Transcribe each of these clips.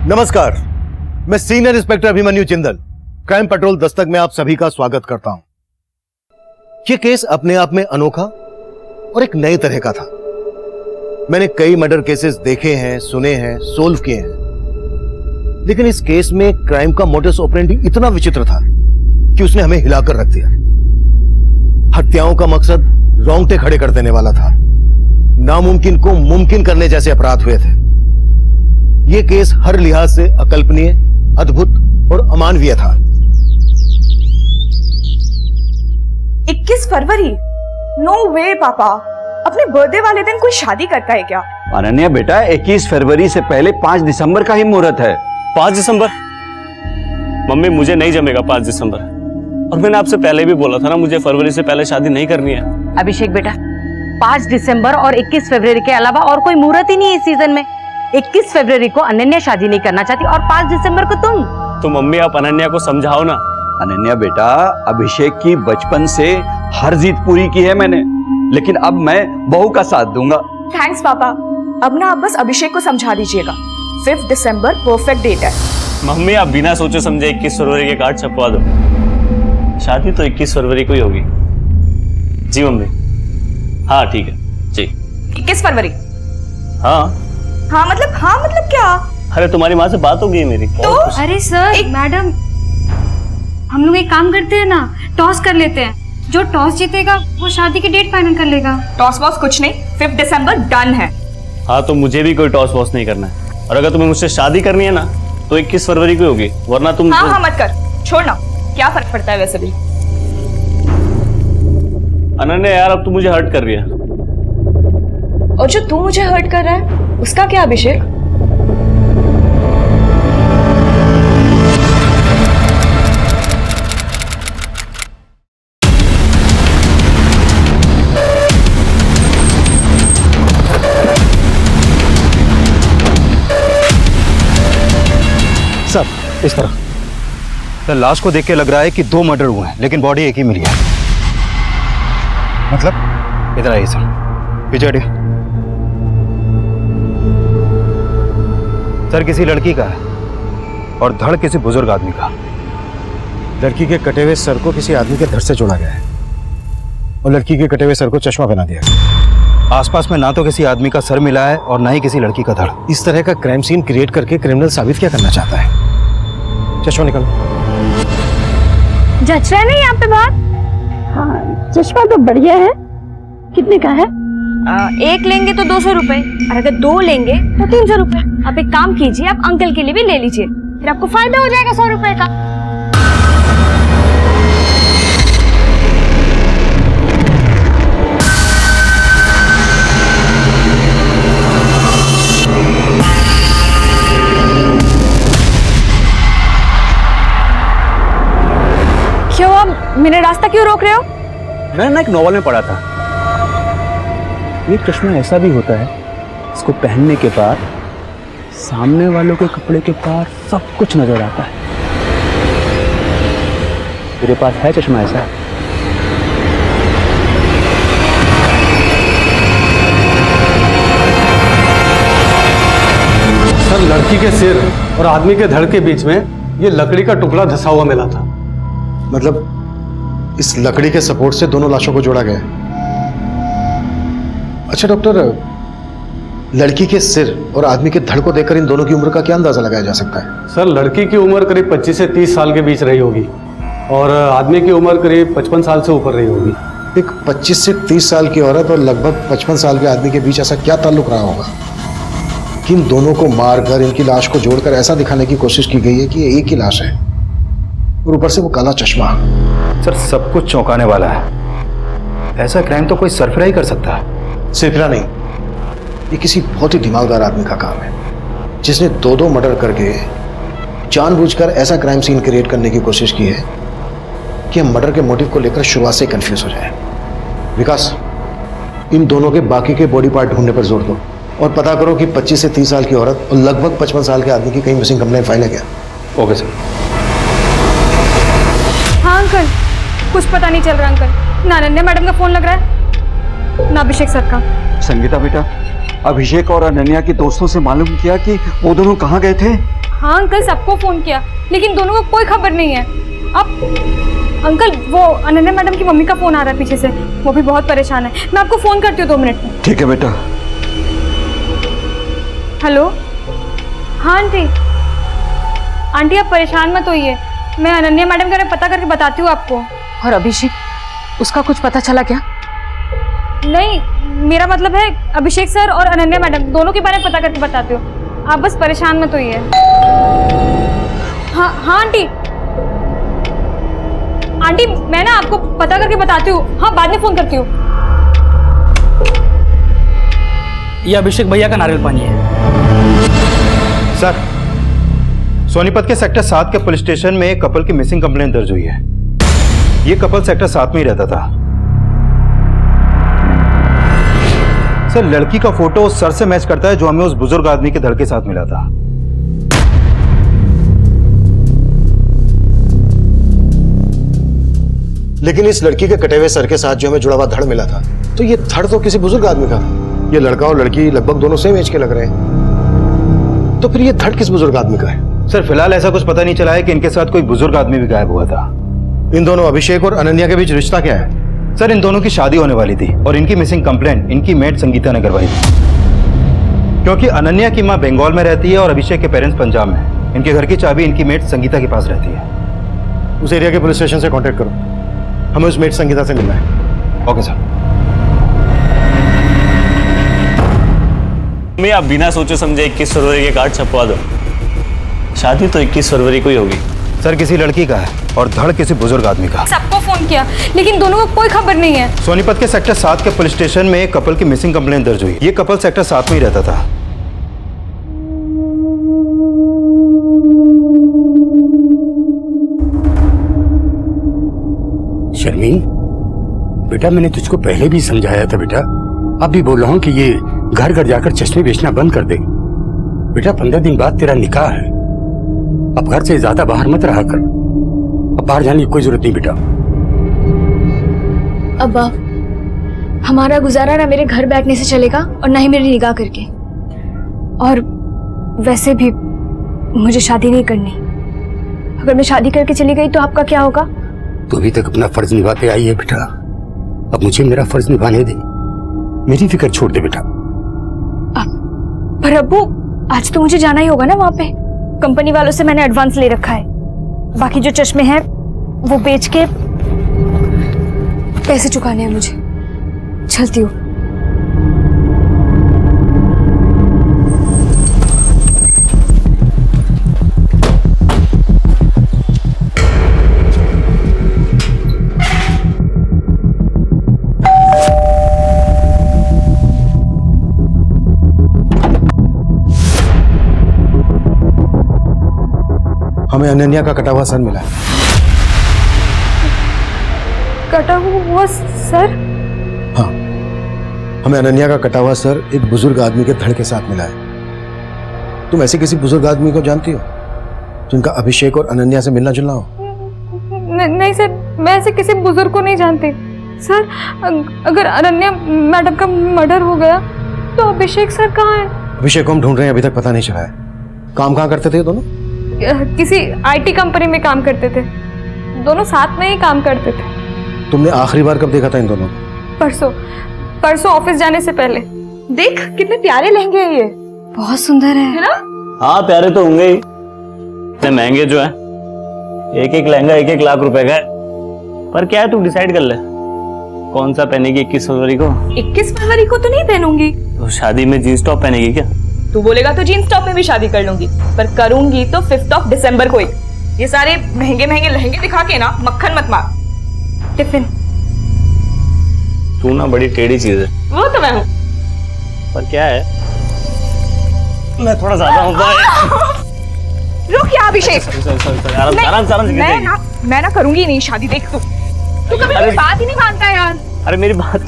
नमस्कार, मैं senior inspector Abhimanyu Jindal, crime petrol Dastak में आप सभी का स्वागत करता हूं। यह केस अपने आप में अनोखा और एक नए तरह का था। मैंने कई मर्डर केसेस देखे हैं, सुने हैं, सोल्व किए हैं, लेकिन इस केस में क्राइम का मोडस ऑपरेंडी इतना विचित्र था कि उसने हमें हिलाकर रख दिया। हत्याओं का मकसद रोंगटे खड़े कर देने वाला था। नामुमकिन को मुमकिन करने जैसे अपराध हुए थे। यह केस हर लिहाज से अकल्पनीय, अद्भुत और अमानवीय था। 21 फरवरी? नो वे पापा, अपने बर्थडे वाले दिन कोई शादी करता है क्या? अनन्या बेटा, 21 फरवरी से पहले 5 दिसंबर का ही मुहूर्त है। 5 दिसंबर? मम्मी मुझे नहीं जमेगा 5 दिसंबर। और मैंने आपसे पहले भी बोला था ना, मुझे फरवरी से पहले शादी नहीं करनी है। अभिषेक बेटा, 5 दिसंबर और 21 फरवरी के अलावा और कोई मुहूर्त ही नहीं है इस सीजन में। 21 फरवरी को अनन्या शादी नहीं करना चाहती और 5 दिसंबर को तुम। तो मम्मी आप अनन्या को समझाओ ना। अनन्या बेटा, अभिषेक की बचपन से हर जीत पूरी की है मैंने, लेकिन अब मैं बहू का साथ दूंगा। थैंक्स पापा, अब ना आप बस अभिषेक को समझा दीजिएगा। 5 दिसंबर परफेक्ट डेट है। मम्मी आप बिना सोचे समझे 21 फरवरी के कार्ड छपवा दो। शादी तो 21 फरवरी को ही होगी। जी मम्मी, हाँ ठीक है जी। 21 फरवरी? हाँ मतलब क्या? अरे तुम्हारी माँ से बात हो गई मेरी। तो अरे सर, मैडम, हम लोग एक काम करते हैं ना, टॉस कर लेते हैं। जो टॉस जीतेगा वो शादी की डेट फाइनल कर लेगा। टॉस वॉस कुछ नहीं, 5 दिसंबर डन है। हाँ तो मुझे भी कोई टॉस वॉस नहीं करना है। और अगर तुम्हें मुझसे शादी करनी है ना तो 21 फरवरी को होगी, वरना तुम हाँ मत कर, छोड़ना, क्या फर्क पड़ता है वैसे भी। अनन्या यार, अब तू मुझे हर्ट कर रही है। और जो तू मुझे हर्ट कर रहा है उसका क्या अभिषेक? सर, इस तरह सर, लाश को देख के लग रहा है कि 2 मर्डर हुए हैं, लेकिन बॉडी एक ही मिली है। मतलब इधर आइए सर, पीछे हटिए। सर किसी लड़की का है और धड़ किसी बुजुर्ग आदमी का। लड़की के कटे हुए सर को किसी आदमी के धड़ से जोड़ा गया है और लड़की के कटे हुए सर को चश्मा पहना दिया गया। आसपास में ना तो किसी आदमी का सर मिला है और ना ही किसी लड़की का धड़। इस तरह का क्राइम सीन क्रिएट करके क्रिमिनल साबित क्या करना चाहता है? चश्मा निकालो। जच रहा है ना यहाँ पे बात? हाँ, चश्मा तो बढ़िया है। कितने का है? एक लेंगे तो 200 रुपए, और अगर 2 लेंगे तो 300 रुपए। आप एक काम कीजिए, आप अंकल के लिए भी ले लीजिए, फिर आपको फायदा हो जाएगा 100 रुपए का। क्यों आप मेरा रास्ता क्यों रोक रहे हो? मैंने ना एक नॉवल में पढ़ा था, ये चश्मा ऐसा भी होता है, इसको पहनने के बाद सामने वालों के कपड़े के पार सब कुछ नजर आता है। तेरे पास है चश्मा ऐसा? सर, लड़की के सिर और आदमी के धड़ के बीच में ये लकड़ी का टुकड़ा धंसा हुआ मिला था। मतलब इस लकड़ी के सपोर्ट से दोनों लाशों को जोड़ा गया है। अच्छा डॉक्टर, लड़की के सिर और आदमी के धड़ को देखकर इन दोनों की उम्र का क्या अंदाजा लगाया जा सकता है? सर, लड़की की उम्र करीब 25 से 30 साल के बीच रही होगी और आदमी की उम्र करीब 55 साल से ऊपर रही होगी। एक 25 से 30 साल की औरत और लगभग 55 साल के आदमी के बीच ऐसा क्या ताल्लुक रहा होगा कि इन दोनों को मारकर इनकी लाश को जोड़कर ऐसा दिखाने की कोशिश की गई है कि ये एक ही लाश है और ऊपर से वो काला चश्मा। सर, सब कुछ चौंकाने वाला है। ऐसा क्राइम तो कोई सरफरा ही कर सकता है। सरफरा नहीं, ये किसी बहुत ही दिमागदार आदमी का काम है जिसने 2-2 मर्डर करके जानबूझकर ऐसा क्राइम सीन क्रिएट करने की कोशिश की है कि हम मर्डर के मोटिव को लेकर शुरुआत से कंफ्यूज हो जाए। विकास, इन दोनों के बाकी के बॉडी पार्ट ढूंढने पर जोर दो और पता करो कि 25 से 30 साल की औरत और लगभग 55 साल के आदमी की कहीं मिसिंग कंप्लेंट फाइल है क्या। Okay sir. हाँ अंकल, कुछ पता नहीं चल रहा अंकल। ना अनन्या मैडम का फोन लग रहा है, ना अभिषेक सर का। संगीता बेटा, अभिषेक और अनन्या के दोस्तों से मालूम किया कि वो दोनों कहाँ गए थे? हाँ अंकल, सबको फोन किया लेकिन दोनों को कोई खबर नहीं है। अब अंकल, वो अनन्या मैडम की मम्मी का फोन आ रहा है पीछे से, वो भी बहुत परेशान है। मैं आपको फोन करती हूँ 2 मिनट में। ठीक है बेटा। हेलो, हाँ आंटी। आंटी आप परेशान मत होइए, मैं अनन्या मैडम का पता करके बताती हूँ आपको। और अभिषेक, उसका कुछ पता चला क्या? नहीं, मेरा मतलब है अभिषेक सर और अनन्या मैडम दोनों के बारे में पता करके बताती हूँ। आप बस परेशान मत होइए। हाँ हाँ आंटी, आंटी मैं ना आपको पता करके बताती हूँ। हाँ, बाद में फोन करती हूँ। ये अभिषेक भैया का नारियल पानी है। सर, सोनीपत के सेक्टर 7 के पुलिस स्टेशन में एक कपल की मिसिंग कंप्लेंट दर्ज हुई है। ये कपल सेक्टर 7 में ही रहता था। सर, लड़की का फोटो उस सर से मैच करता है जो हमें उस बुजुर्ग आदमी के धड़ के साथ मिला था। लेकिन इस लड़की के कटे हुए सर के साथ जो हमें जुड़ा हुआ धड़ मिला था, तो ये धड़ तो किसी बुजुर्ग आदमी का था। ये लड़का और लड़की लगभग दोनों सेम एज के लग रहे हैं, तो फिर ये धड़ किस बुजुर्ग आदमी का है? सर, फिलहाल ऐसा कुछ पता नहीं चला है कि इनके साथ कोई बुजुर्ग आदमी भी गायब हुआ था। इन दोनों अभिषेक और अनन्या के बीच रिश्ता क्या है? सर, इन दोनों की शादी होने वाली थी और इनकी मिसिंग कंप्लेंट इनकी मेड संगीता ने करवाई थी। क्योंकि अनन्या की मां बंगाल में रहती है और अभिषेक के पेरेंट्स पंजाब में। इनके घर की चाबी इनकी मेड संगीता के पास रहती है। उस एरिया के पुलिस स्टेशन से कांटेक्ट करो, हमें उस मेड संगीता से मिलना है। Okay sir. मैं आप बिना सोचे समझे 21 फरवरी के कार्ड छपवा दो। शादी तो 21 फरवरी को ही होगी। सर, किसी लड़की का है और धड़ किसी बुजुर्ग आदमी का। सबको फोन किया लेकिन दोनों को कोई खबर नहीं है। सोनीपत के सेक्टर 7 के पुलिस स्टेशन में एक कपल की मिसिंग कंप्लेंट दर्ज हुई। ये कपल सेक्टर 7 में ही रहता था। शर्मीन बेटा, मैंने तुझको पहले भी समझाया था बेटा, अब भी बोल रहा हूँ कि ये घर घर जाकर चश्मे बेचना बंद कर दे। बेटा 15 दिन बाद तेरा निकाह है, अब घर से ज्यादा बाहर मत रहा कर। अब बाहर जाने की कोई जरूरत नहीं बेटा। अब्बा, हमारा गुजारा ना मेरे घर बैठने से चलेगा और ना ही मेरी निगाह करके। और वैसे भी मुझे शादी नहीं करनी। अगर मैं शादी करके चली गई तो आपका क्या होगा? तू अभी तक अपना फर्ज निभाते आई है बेटा, अब मुझे मेरा फर्ज निभाने दे। मेरी फिक्र छोड़ दे बेटा। पर अब्बू, आज तो मुझे जाना ही होगा ना वहाँ पे। कंपनी वालों से मैंने एडवांस ले रखा है, बाकी जो चश्मे हैं वो बेच के पैसे चुकाने हैं मुझे। चलती हूँ। हमें अनन्या का कटा हुआ सर मिला है। कटा हुआ सर? हाँ, हमें अनन्या का कटा हुआ सर एक बुजुर्ग आदमी के धड़ के साथ मिला है। तुम ऐसे किसी बुजुर्ग आदमी को जानती हो जिनका अभिषेक और अनन्या से मिलना जुलना हो? नहीं सर, मैं ऐसे किसी बुजुर्ग को नहीं जानती। सर, अगर अनन्या मैडम का मर्डर हो गया तो अभिषेक सर कहाँ है? अभिषेक को हम ढूंढ रहे हैं, अभी तक पता नहीं चला है। काम कहाँ करते थे ये दोनों? किसी आईटी कंपनी में काम करते थे, दोनों साथ में ही काम करते थे। तुमने आखिरी बार कब देखा था इन दोनों को? परसों ऑफिस जाने से पहले। देख कितने प्यारे लहंगे हैं ये। बहुत सुंदर है ना? हाँ, प्यारे तो होंगे ही, इतने महंगे जो है। एक एक लहंगा 1-1 लाख रुपए का है। पर क्या है, तू डिसाइड कर ले कौन सा पहनेगी 21 फरवरी को। 21 फरवरी को तो नहीं पहनूंगी। तो शादी में जींस टॉप पहनेगी क्या? तू बोलेगा तो जीन्स टॉप में भी शादी कर लूंगी, पर करूंगी तो 5 दिसंबर को ही। ये सारे महंगे महंगे लहंगे दिखा के ना मक्खन मत मार। टिफिन। तू ना बड़ी टेढ़ी चीज है। वो तो मैं हूँ, पर क्या है, मैं थोड़ा ज्यादा होता है। रुक या अभिषेक। आराम से मैं ना मैं ना करूंगी नहीं शादी, देख तू कभी मेरी बात ही नहीं मानता यार। अरे मेरी बात।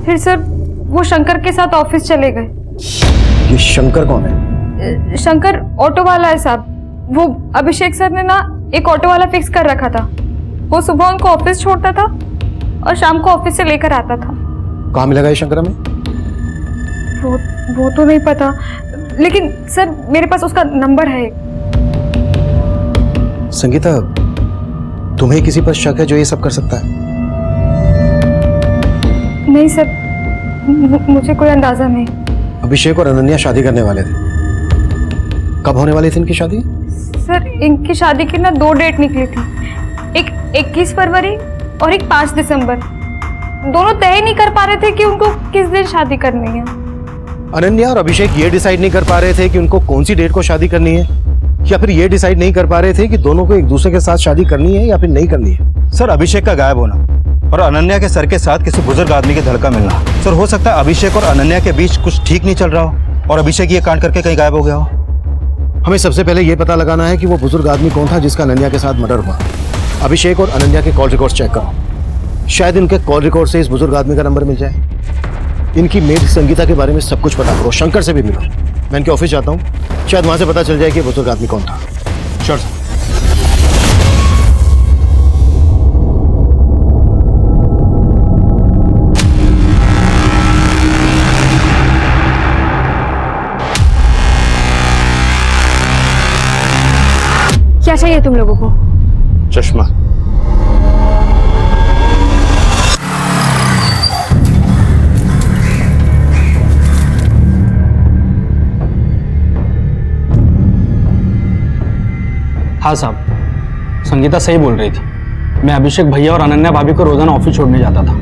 फिर सर वो शंकर के साथ ऑफिस चले गए। ये शंकर कौन है? शंकर ऑटो वाला है साहब। वो अभिषेक सर ने ना एक ऑटो वाला फिक्स कर रखा था। वो सुबह उनको ऑफिस छोड़ता था और शाम को ऑफिस से लेकर आता था। कहाँ मिलेगा ये शंकर हमें? वो तो नहीं पता, लेकिन सर मेरे पास उसका नंबर है। संगीता, तुम्हें किसी पर शक है जो ये सब कर सकता है? नहीं सर, मुझे कोई अंदाजा नहीं। अभिषेक और अनन्या शादी करने वाले थे। कब होने वाली थी इनकी शादी? सर इनकी शादी की ना 2 डेट निकली थी, एक 21 फरवरी और एक 5 दिसंबर। दोनों तय नहीं कर पा रहे थे कि उनको किस दिन शादी करनी है। अनन्या और अभिषेक ये डिसाइड नहीं कर पा रहे थे कि उनको कौन सी डेट को शादी करनी है, या फिर ये डिसाइड नहीं कर पा रहे थे कि दोनों को एक दूसरे के साथ शादी करनी है या फिर नहीं करनी है। सर, अभिषेक का गायब होना और अनन्या के सर के साथ किसी बुजुर्ग आदमी के धड़का मिलना। सर, हो सकता है अभिषेक और अनन्या के बीच कुछ ठीक नहीं चल रहा हो और अभिषेक ये कांड करके कहीं गायब हो गया हो। हमें सबसे पहले ये पता लगाना है कि वो बुजुर्ग आदमी कौन था जिसका अनन्या के साथ मर्डर हुआ। अभिषेक और अनन्या के कॉल रिकॉर्ड चेक करो, शायद इनके कॉल रिकॉर्ड से इस बुजुर्ग आदमी का नंबर मिल जाए। इनकी मेड संगीता के बारे में सब कुछ पता करो, शंकर से भी मिलो। मैं इनके ऑफिस जाता हूँ, शायद वहां से पता चल जाए कि बुजुर्ग आदमी कौन था। Sure sir. क्या चाहिए तुम लोगों को? चश्मा। हाँ साहब, संगीता सही बोल रही थी। मैं अभिषेक भैया और अनन्या भाभी को रोजाना ऑफिस छोड़ने जाता था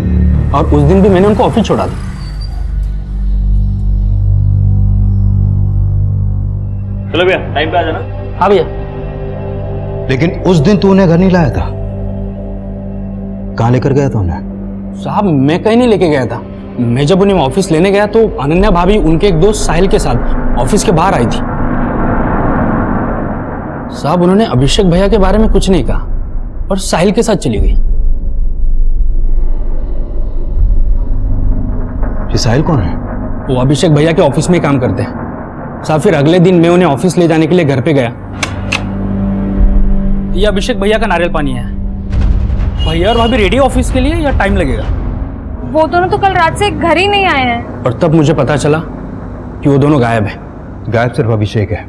और उस दिन भी मैंने उनको ऑफिस छोड़ा था। चलो भैया, टाइम पे आ जाना। हाँ भैया। लेकिन उस दिन तू उन्हें घर नहीं लाया था, कहाँ लेकर गया था उन्हें? साहब मैं कहीं नहीं लेके गया था। मैं जब उन्हें ऑफिस लेने गया तो अनन्या भाभी उनके एक दोस्त साहिल के साथ ऑफिस के बाहर आई थी। साहब उन्होंने अभिषेक भैया के बारे में कुछ नहीं कहा और साहिल के साथ चली गई। ये साहिल कौन है? वो अभिषेक भैया के ऑफिस में काम करते हैं। साहब फिर अगले दिन मैं उन्हें ऑफिस ले जाने के लिए घर पे गया। ये अभिषेक भैया का नारियल पानी है। भैया और भाभी रेडी ऑफिस के लिए या टाइम लगेगा? वो दोनों तो कल रात से घर ही नहीं आए हैं। और तब मुझे पता चला कि वो दोनों गायब हैं। गायब सिर्फ अभिषेक है,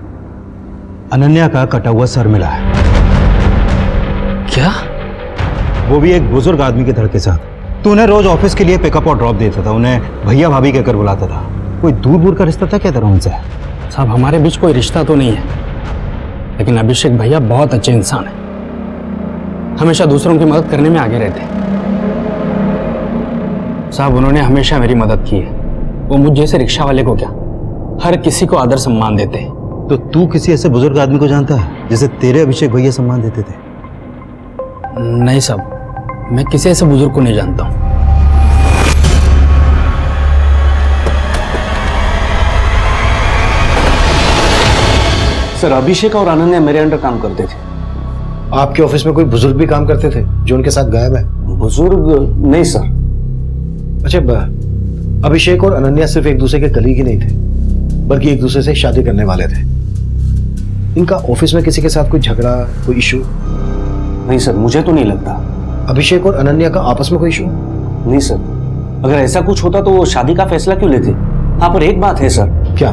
अनन्या का कटा हुआ सर मिला है। क्या? वो भी एक बुजुर्ग आदमी के धड़ के साथ। तू उन्हें रोज ऑफिस के लिए पिकअप और ड्रॉप देता था, उन्हें भैया भाभी कहकर बुलाता था। कोई दूर दूर का रिश्ता था क्या तेरा उनसे? साहब हमारे बीच कोई रिश्ता तो नहीं है, लेकिन अभिषेक भैया बहुत अच्छे इंसान हैं। हमेशा दूसरों की मदद करने में आगे रहते हैं। साहब उन्होंने हमेशा मेरी मदद की है। वो मुझ जैसे रिक्शा वाले को क्या, हर किसी को आदर सम्मान देते हैं। तो तू किसी ऐसे बुजुर्ग आदमी को जानता है जिसे तेरे अभिषेक भैया सम्मान देते थे? नहीं साहब, मैं किसी ऐसे बुजुर्ग को नहीं जानता हूं। सर अभिषेक और अनन्या मेरे अंडर काम करते थे। आपके ऑफिस में कोई बुजुर्ग भी काम करते थे जो उनके साथ गायब है? बुजुर्ग नहीं सर। अच्छा, अभिषेक और अनन्या सिर्फ एक दूसरे के कलीग ही नहीं थे, बल्कि एक दूसरे से शादी करने वाले थे। इनका ऑफिस में किसी के साथ कोई झगड़ा, कोई इशू? नहीं सर, मुझे तो नहीं लगता। अभिषेक और अनन्या का आपस में कोई इशू? नहीं सर, अगर ऐसा कुछ होता तो वो शादी का फैसला क्यों लेते? हाँ, पर एक बात है सर। क्या?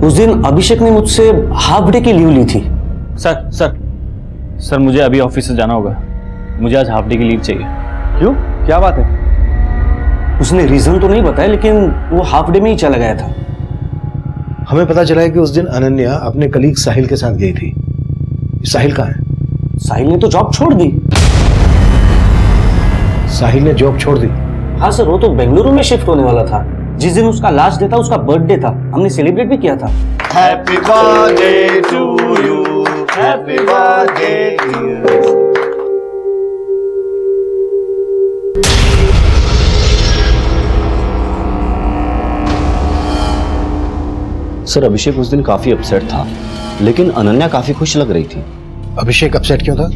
उस दिन अभिषेक ने मुझसे हाफ डे की लीव ली थी। सर मुझे अभी ऑफिस से जाना होगा। मुझे आज हाफ डे की लीव चाहिए। क्यों, क्या बात है? उसने रीजन तो नहीं बताया, लेकिन वो हाफ डे में ही चला गया था। हमें पता चला है कि उस दिन अनन्या अपने कलीग साहिल के साथ गई थी। साहिल कहाँ है? साहिल ने तो जॉब छोड़ दी। साहिल ने जॉब छोड़ दी? हाँ सर, वो तो बेंगलुरु में शिफ्ट होने वाला था। जिस दिन उसका लास्ट डे था, उसका बर्थडे था, हमने सेलिब्रेट भी किया था। Happy birthday to you, happy birthday to you. Sir Abhishek उस दिन काफी अपसेट था, लेकिन अनन्या काफी खुश लग रही थी। अभिषेक अपसेट क्यों था?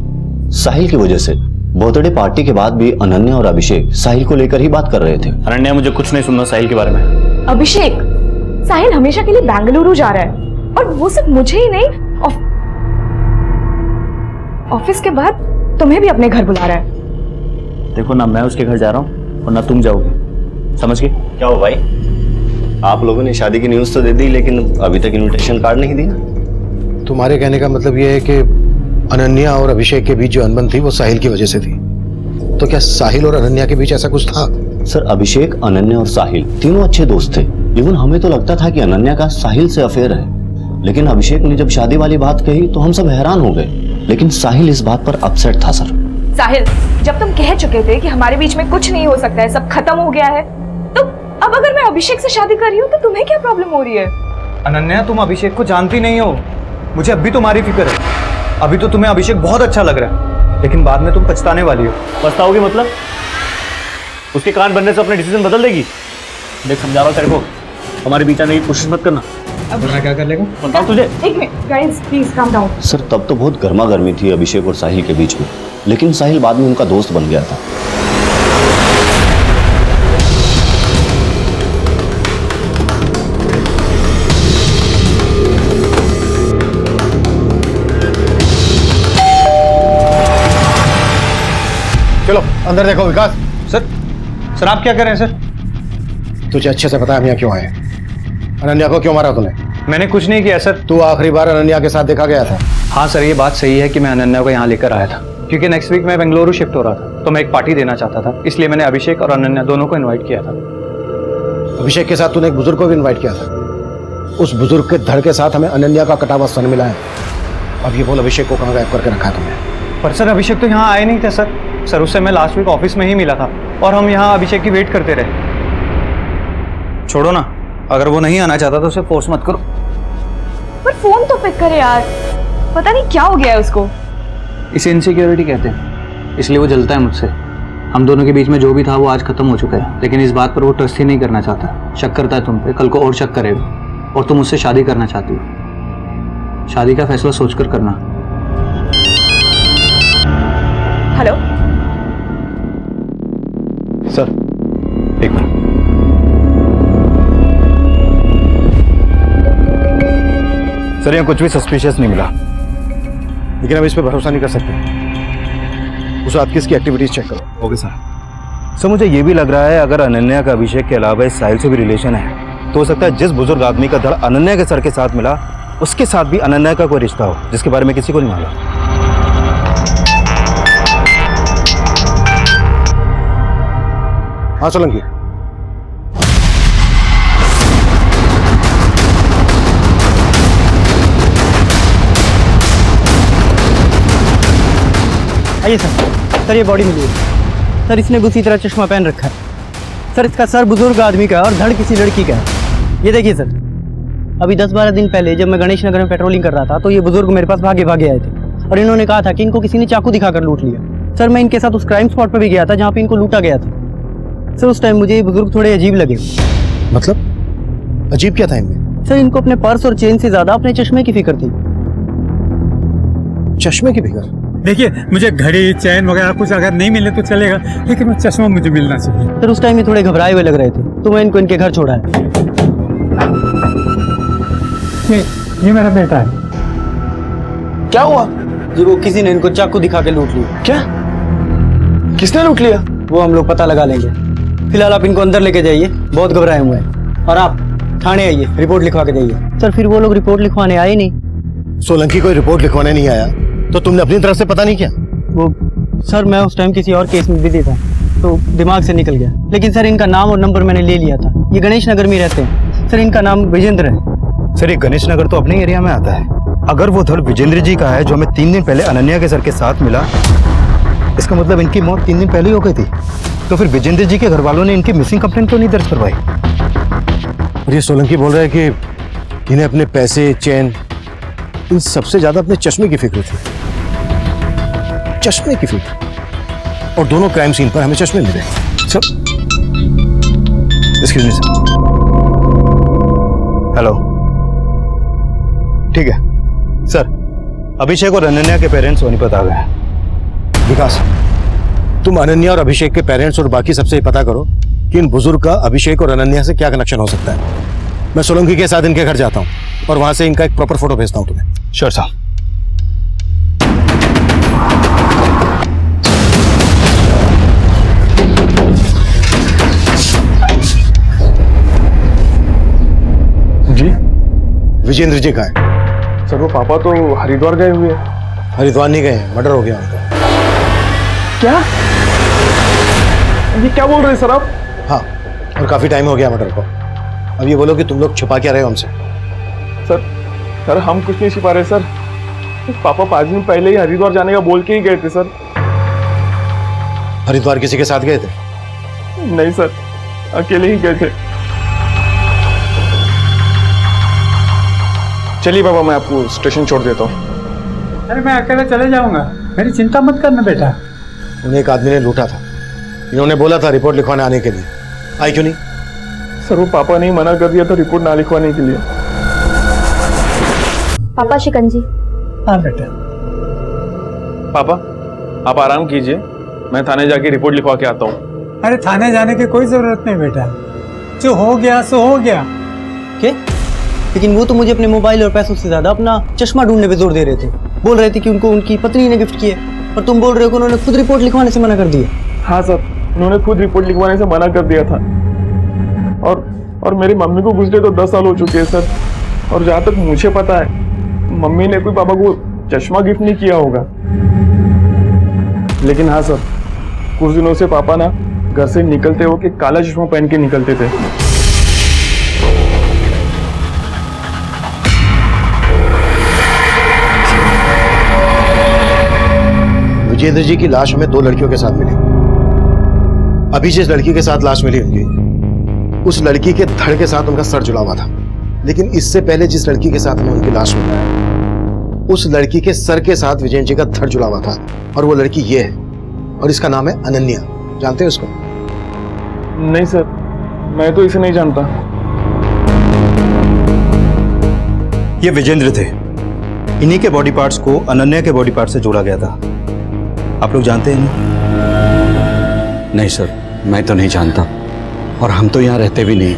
साहिल की वजह से बर्थडे पार्टी के बाद भी अनन्या और अभिषेक साहिल को लेकर ही बात कर रहे थे। अनन्या, मुझे कुछ नहीं सुनना साहिल के बारे में। अभिषेक, साहिल हमेशा के लिए बेंगलुरु जा रहा है और वो सिर्फ मुझे ही नहीं, ऑफिस के बाद तुम्हें भी अपने घर बुला रहा है। देखो ना, मैं उसके घर जा रहा हूँ और ना तुम जाओगे, समझ गए? क्या हो भाई, आप लोगों ने शादी की न्यूज़ तो दे दी लेकिन अभी तक इनविटेशन कार्ड नहीं दिया। तुम्हारे कहने का मतलब यह है कि अनन्या और अभिषेक के बीच जो अनबन थी वो साहिल की वजह से थी। तो क्या साहिल और अनन्या के बीच ऐसा कुछ था? सर, अभिषेक, अनन्या और साहिल तीनों अच्छे दोस्त थे। इवन हमें तो लगता था कि अनन्या का साहिल से अफेयर है, लेकिन अभिषेक ने जब शादी वाली बात कही तो हम सब हैरान हो गए। लेकिन साहिल इस बात पर अपसेट था। सर साहिल, जब तुम कह चुके थे कि हमारे बीच में कुछ नहीं हो सकता है, सब खत्म हो गया है, तो अब अगर मैं अभिषेक से शादी कर रही हूँ तो तुम्हें क्या प्रॉब्लम हो रही है? अनन्या, तुम अभिषेक को जानती नहीं हो। मुझे अब भी तुम्हारी फिक्र है। अभी तो तुम्हें अभिषेक बहुत अच्छा लग रहा है, लेकिन बाद में तुम पछताने वाली हो। पछताओगे मतलब? उसके कान बनने से अपने डिसीजन बदल देगी? देख, समझा रहा हूँ तेरे को, हमारे बीच आने की कोशिश मत करना। अब मैं क्या कर लेगा बताओ तुझे। एक minute guys, please calm down. Sir, तब तो बहुत गर्मा गर्मी थी अभिषेक और साहिल के बीच में, लेकिन साहिल बाद में उनका दोस्त बन गया था। चलो अंदर देखो। विकास, सर आप क्या कर रहे हैं? सर, तुझे अच्छे से पता है हम यहाँ क्यों आए। अनन्या को क्यों मारा तूने? मैंने कुछ नहीं किया सर। तू आखिरी बार अनन्या के साथ देखा गया था? हाँ सर, ये बात सही है कि मैं अनन्या को यहाँ लेकर आया था, क्योंकि नेक्स्ट वीक मैं बेंगलुरु शिफ्ट हो रहा था, तो मैं एक पार्टी देना चाहता था, इसलिए मैंने अभिषेक और अनन्या दोनों को इन्वाइट किया था। अभिषेक के साथ तूने एक बुजुर्ग को भी इन्वाइट किया था। उस बुजुर्ग के धड़ के साथ हमें अनन्या का कटा हुआ सन मिला है। अब ये बोल, अभिषेक को कहाँ गायब करके रखा है तुमने? पर सर, अभिषेक तो यहाँ आए नहीं थे सर उससे मैं लास्ट वीक ऑफिस में ही मिला था और हम यहाँ अभिषेक की वेट करते रहे। छोड़ो ना, अगर वो नहीं आना चाहता तो उसे फोर्स मत करो। पर फोन तो पिक करे यार, पता नहीं क्या हो गया है उसको। इसे इनसिक्योरिटी कहते हैं, इसलिए वो जलता है मुझसे। हम दोनों के बीच में जो भी था वो आज खत्म हो चुका है, लेकिन इस बात पर वो ट्रस्ट ही नहीं करना चाहता। शक करता है तुम पे, कल को और शक करेगा। और तुम मुझसे शादी करना चाहती हो। शादी का फैसला सोचकर करना। हेलो सर, एक मिनट। सर, यहाँ कुछ भी सस्पिशियस नहीं मिला, लेकिन अब इस पे भरोसा नहीं कर सकते। उस रात की एक्टिविटीज चेक करो। ओके सर, मुझे ये भी लग रहा है अगर अनन्या का अभिषेक के अलावा इस साहिल से भी रिलेशन है, तो हो सकता है जिस बुजुर्ग आदमी का धड़ अनन्या के सर के साथ मिला, उसके साथ भी अनन्या का कोई रिश्ता हो, जिसके बारे में किसी को नहीं मालूम। हाँ सोलंकी, आइए सर, ये बॉडी मिली है सर। इसने भी उसी तरह चश्मा पहन रखा है सर। इसका सर बुजुर्ग आदमी का है और धड़ किसी लड़की का है। ये देखिए सर, अभी 10-12 दिन पहले जब मैं गणेश नगर में पेट्रोलिंग कर रहा था तो ये बुजुर्ग मेरे पास भागे भागे आए थे और इन्होंने कहा था कि इनको किसी ने चाकू दिखाकर लूट लिया। सर, मैं इनके साथ उस क्राइम स्पॉट पर भी गया था जहाँ पे इनको लूटा गया था। सर, उस टाइम मुझे ये बुजुर्ग थोड़े अजीब लगे। मतलब अजीब क्या था इनमें? सर, इनको अपने पर्स और चेन से ज्यादा अपने चश्मे की फिक्र थी। चश्मे की फिक्र? देखिए, मुझे घड़ी चैन वगैरह कुछ अगर नहीं मिले तो चलेगा, लेकिन वो चश्मा मुझे मिलना चाहिए। सर, उस टाइम ये थोड़े घबराए हुए लग रहे थे, तो मैं इनको इनके घर छोड़ा है। ये मेरा बेटा है। क्या हुआ जी? वो किसी ने इनको चाकू दिखा के लूट लिया। क्या? किसने लूट लिया? वो हम लोग पता लगा लेंगे। फिलहाल आप इनको अंदर लेके जाइए, बहुत घबराए हुए हैं। और आप थाने आइए, रिपोर्ट लिखवा के जाइए। सर, फिर वो लोग रिपोर्ट लिखवाने आए नहीं। सोलंकी कोई रिपोर्ट लिखवाने नहीं आया तो तुमने अपनी तरफ से पता नहीं किया? वो सर, मैं उस टाइम किसी और केस में बिजी था तो दिमाग से निकल गया। लेकिन सर, इनका नाम और नंबर मैंने ले लिया था। ये गणेश नगर में रहते हैं सर। इनका नाम विजेंद्र है। सर, ये गणेश नगर तो अपने एरिया में आता है। अगर वो धड़ विजेंद्र जी का है जो हमें 3 दिन पहले अनन्या के सर के साथ मिला, इसका मतलब इनकी मौत 3 दिन पहले ही हो गई थी। तो फिर विजेंद्र जी के घर वालों ने इनकी मिसिंग कंप्लेंट क्यों नहीं दर्ज करवाई? और ये सोलंकी बोल रहा है कि इन्हें अपने पैसे, चैन, इन सबसे ज्यादा अपने चश्मे की फिक्र थी। चश्मे की फिक्र? और दोनों क्राइम सीन पर हमें चश्मे मिले। Sir, excuse me sir. Hello, ठीक है सर। अभिषेक और अनन्या के पेरेंट्स सोनीपत आ गए। विकास, तुम अनन्या और अभिषेक के पेरेंट्स और बाकी सबसे पता करो कि इन बुजुर्ग का अभिषेक और अनन्या से क्या कनेक्शन हो सकता है। मैं सोलंकी के साथ इनके घर जाता हूँ और वहां से इनका एक प्रॉपर फोटो भेजता हूँ तुम्हें। श्योर साहब। जी विजेंद्र जी कहाँ है? सर वो पापा तो हरिद्वार गए हुए हैं। हरिद्वार नहीं गए, मर्डर हो गया उनका। क्या? ये क्या बोल रहे हैं सर आप? हाँ, और काफी टाइम हो गया मर्डर को। अब ये बोलो कि तुम लोग छुपा क्या रहे हो हमसे? सर हम कुछ नहीं छिपा रहे सर। पापा 5 दिन पहले ही हरिद्वार जाने का बोल के ही गए थे सर। हरिद्वार किसी के साथ गए थे? नहीं सर, अकेले ही गए थे। चलिए बाबा, मैं आपको स्टेशन छोड़ देता हूँ। अरे मैं अकेले चले जाऊंगा, मेरी चिंता मत करना बेटा। उन्हें एक आदमी ने लूटा था, इन्होंने बोला था रिपोर्ट लिखवाने आने के लिए। आई क्यों नहीं? सर वो पापा ने मना कर दिया था रिपोर्ट ना लिखवाने के लिए। पापा शिकंजी। हाँ बेटा। पापा आप आराम कीजिए, मैं थाने जाके रिपोर्ट लिखवा के आता हूँ। अरे थाने जाने की कोई जरूरत नहीं बेटा, जो हो गया सो हो गया। क्या? लेकिन वो तो मुझे अपने मोबाइल और पैसों से ज्यादा अपना चश्मा ढूंढने पे जोर दे रहे थे। बोल रहे थे कि उनको उनकी पत्नी ने गिफ्ट किया, और तुम बोल रहे हो कि उन्होंने खुद रिपोर्ट लिखवाने से मना कर दिया। हाँ सर, उन्होंने खुद रिपोर्ट लिखवाने से मना कर दिया था। और मेरी मम्मी को गुजरे तो 10 साल हो चुके हैं सर। और जहाँ तक मुझे पता है, मम्मी ने कोई पापा को चश्मा गिफ्ट नहीं किया होगा। लेकिन हाँ सर, कुछ दिनों से पापा ना घर से निकलते हो कि काला चश्मा पहन के निकलते थे। विजेंद्र जी की लाश हमें 2 लड़कियों के साथ मिली। अभी जिस लड़की के साथ लाश मिली उनकी, उस लड़की के धड़ के साथ उनका सर जुड़ा हुआ था। लेकिन इससे पहले जिस लड़की के साथ में उनकी लाश मिला, उस लड़की के सर के साथ विजेंद्र जी का धड़ जुड़ा हुआ था, और वो लड़की ये है, और इसका नाम है अनन्या। जानते हैं उसको? नहीं सर, मैं तो इसे नहीं जानता। ये विजेंद्र थे, इन्हीं के बॉडी पार्ट्स को अनन्या के बॉडी पार्ट से जोड़ा गया था। आप लोग जानते हैं इन्हें? नहीं सर, मैं तो नहीं जानता, और हम तो यहाँ रहते भी नहीं।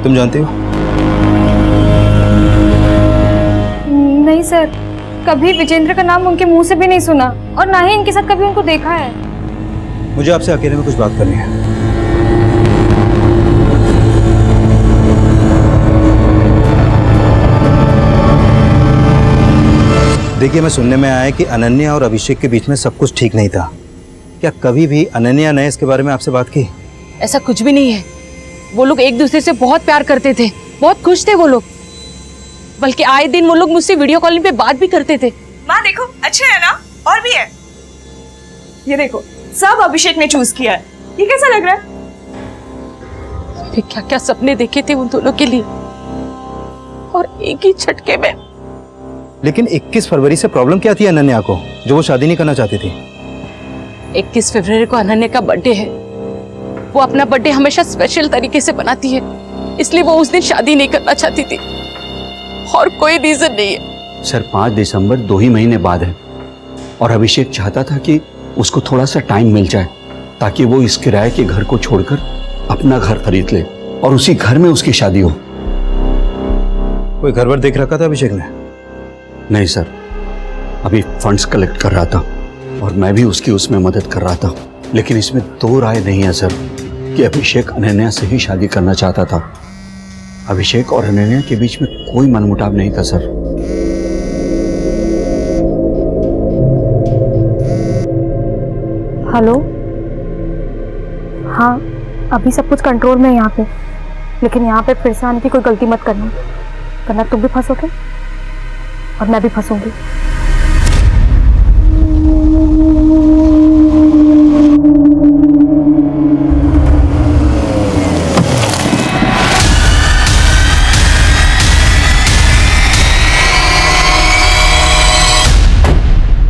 तुम जानते हो? नहीं सर, कभी विजेंद्र का नाम उनके मुंह से भी नहीं सुना, और ना ही इनके साथ कभी उनको देखा है। मुझे आपसे अकेले में कुछ बात करनी है। देखिए, मैं सुनने में आया कि अनन्या और अभिषेक के बीच में सब कुछ ठीक नहीं था। क्या कभी भी अनन्या ने इसके बारे में आपसे बात की? ऐसा कुछ भी नहीं है। वो लोग एक दूसरे से बहुत प्यार करते थे, बहुत खुश थे वो लोग। बल्कि आए दिन वो लोग मुझसे वीडियो कॉलिंग पे बात भी करते थे। माँ देखो, अच्छे है ना? और भी है, ये देखो, सब अभिषेक ने चूज किया है। ये कैसा लग रहा है? मैंने क्या क्या सपने देखे थे उन दोनों के लिए, और एक ही झटके में। लेकिन 21 फरवरी से प्रॉब्लम क्या थी अनन्या को, जो वो शादी नहीं करना चाहती थी? 21 फरवरी को अनन्या का बर्थडे है। वो अपना बर्थडे हमेशा स्पेशल तरीके से बनाती है, इसलिए वो उस दिन शादी नहीं करना चाहती थी, और कोई रीजन नहीं है। सर 5 दिसंबर 2 ही महीने बाद है, और अभिषेक चाहता था कि उसको थोड़ा सा टाइम मिल जाए, ताकि वो इस किराए के घर को छोड़कर अपना घर खरीद ले, और उसी घर में उसकी शादी हो। कोई घर वर देख रखा था अभिषेक ने? नहीं सर, अभी फंड्स कलेक्ट कर रहा था, और मैं भी उसकी उसमें मदद कर रहा था। लेकिन इसमें 2 राय नहीं है सर कि अभिषेक अनन्या से ही शादी करना चाहता था। अभिषेक और अनन्या के बीच में कोई मनमुटाव नहीं था सर। हेलो, हाँ अभी सब कुछ कंट्रोल में है यहाँ पे, लेकिन यहाँ पे फिर से आने की कोई गलती मत करना, वरना तुम भी फंसोगे और मैं भी फंसूंगी।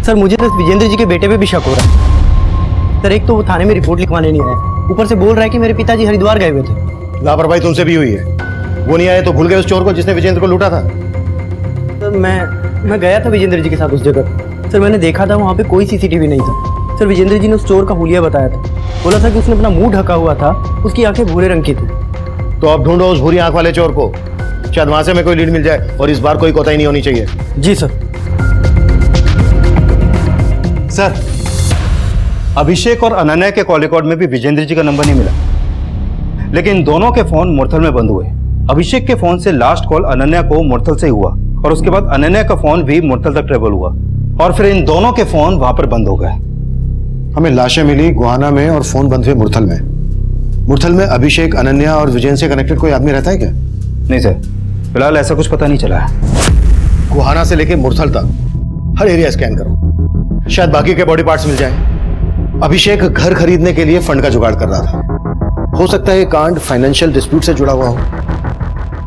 सर मुझे तो विजेंद्र जी के बेटे पे भी शक हो रहा है। सर एक तो वो थाने में रिपोर्ट लिखवाने नहीं आए, ऊपर से बोल रहा है कि मेरे पिताजी हरिद्वार गए हुए थे। लापरवाही तुमसे भी हुई है। वो नहीं आए तो भूल गए उस चोर को जिसने विजेंद्र को लूटा था? सर मैं गया था विजेंद्र जी के साथ उस जगह, सर मैंने देखा था वहाँ पे कोई सीसीटीवी नहीं था। सर विजेंद्र जी ने उस चोर का हुलिया बताया था, बोला था कि उसने अपना मुंह ढका हुआ था, उसकी आंखें भूरे रंग की थी। तो अब ढूंढो उस भूरी आंख वाले चोर को, शायद वहां से हमें कोई लीड मिल जाए और इस बार कोई कोताही नहीं होनी चाहिए। जी सर। सर अभिषेक और अनन्या के कॉल रिकॉर्ड में भी विजेंद्र जी का नंबर नहीं मिला, लेकिन दोनों के फोन मुरथल में बंद हुए। अभिषेक के फोन से लास्ट कॉल अनन्या को मुरथल से हुआ और उसके बाद अनन्या का फोन भी मुरथल तक ट्रेवल हुआ और फिर इन दोनों के फोन वहां पर बंद हो गए। हमें लाशें मिली गुहाना में और फोन बंद हुए मुरथल में। मुरथल में अभिषेक, अनन्या और विजयन से कनेक्टेड कोई आदमी रहता है क्या? नहीं सर, फिलहाल ऐसा कुछ पता नहीं चला है। गुहाना से लेकर मुरथल तक हर एरिया स्कैन करो, शायद बाकी के बॉडी पार्ट्स मिल जाएं। अभिषेक घर खरीदने के लिए फंड का जुगाड़ कर रहा था, हो सकता है ये कांड फाइनेंशियल डिस्प्यूट से जुड़ा हुआ हो।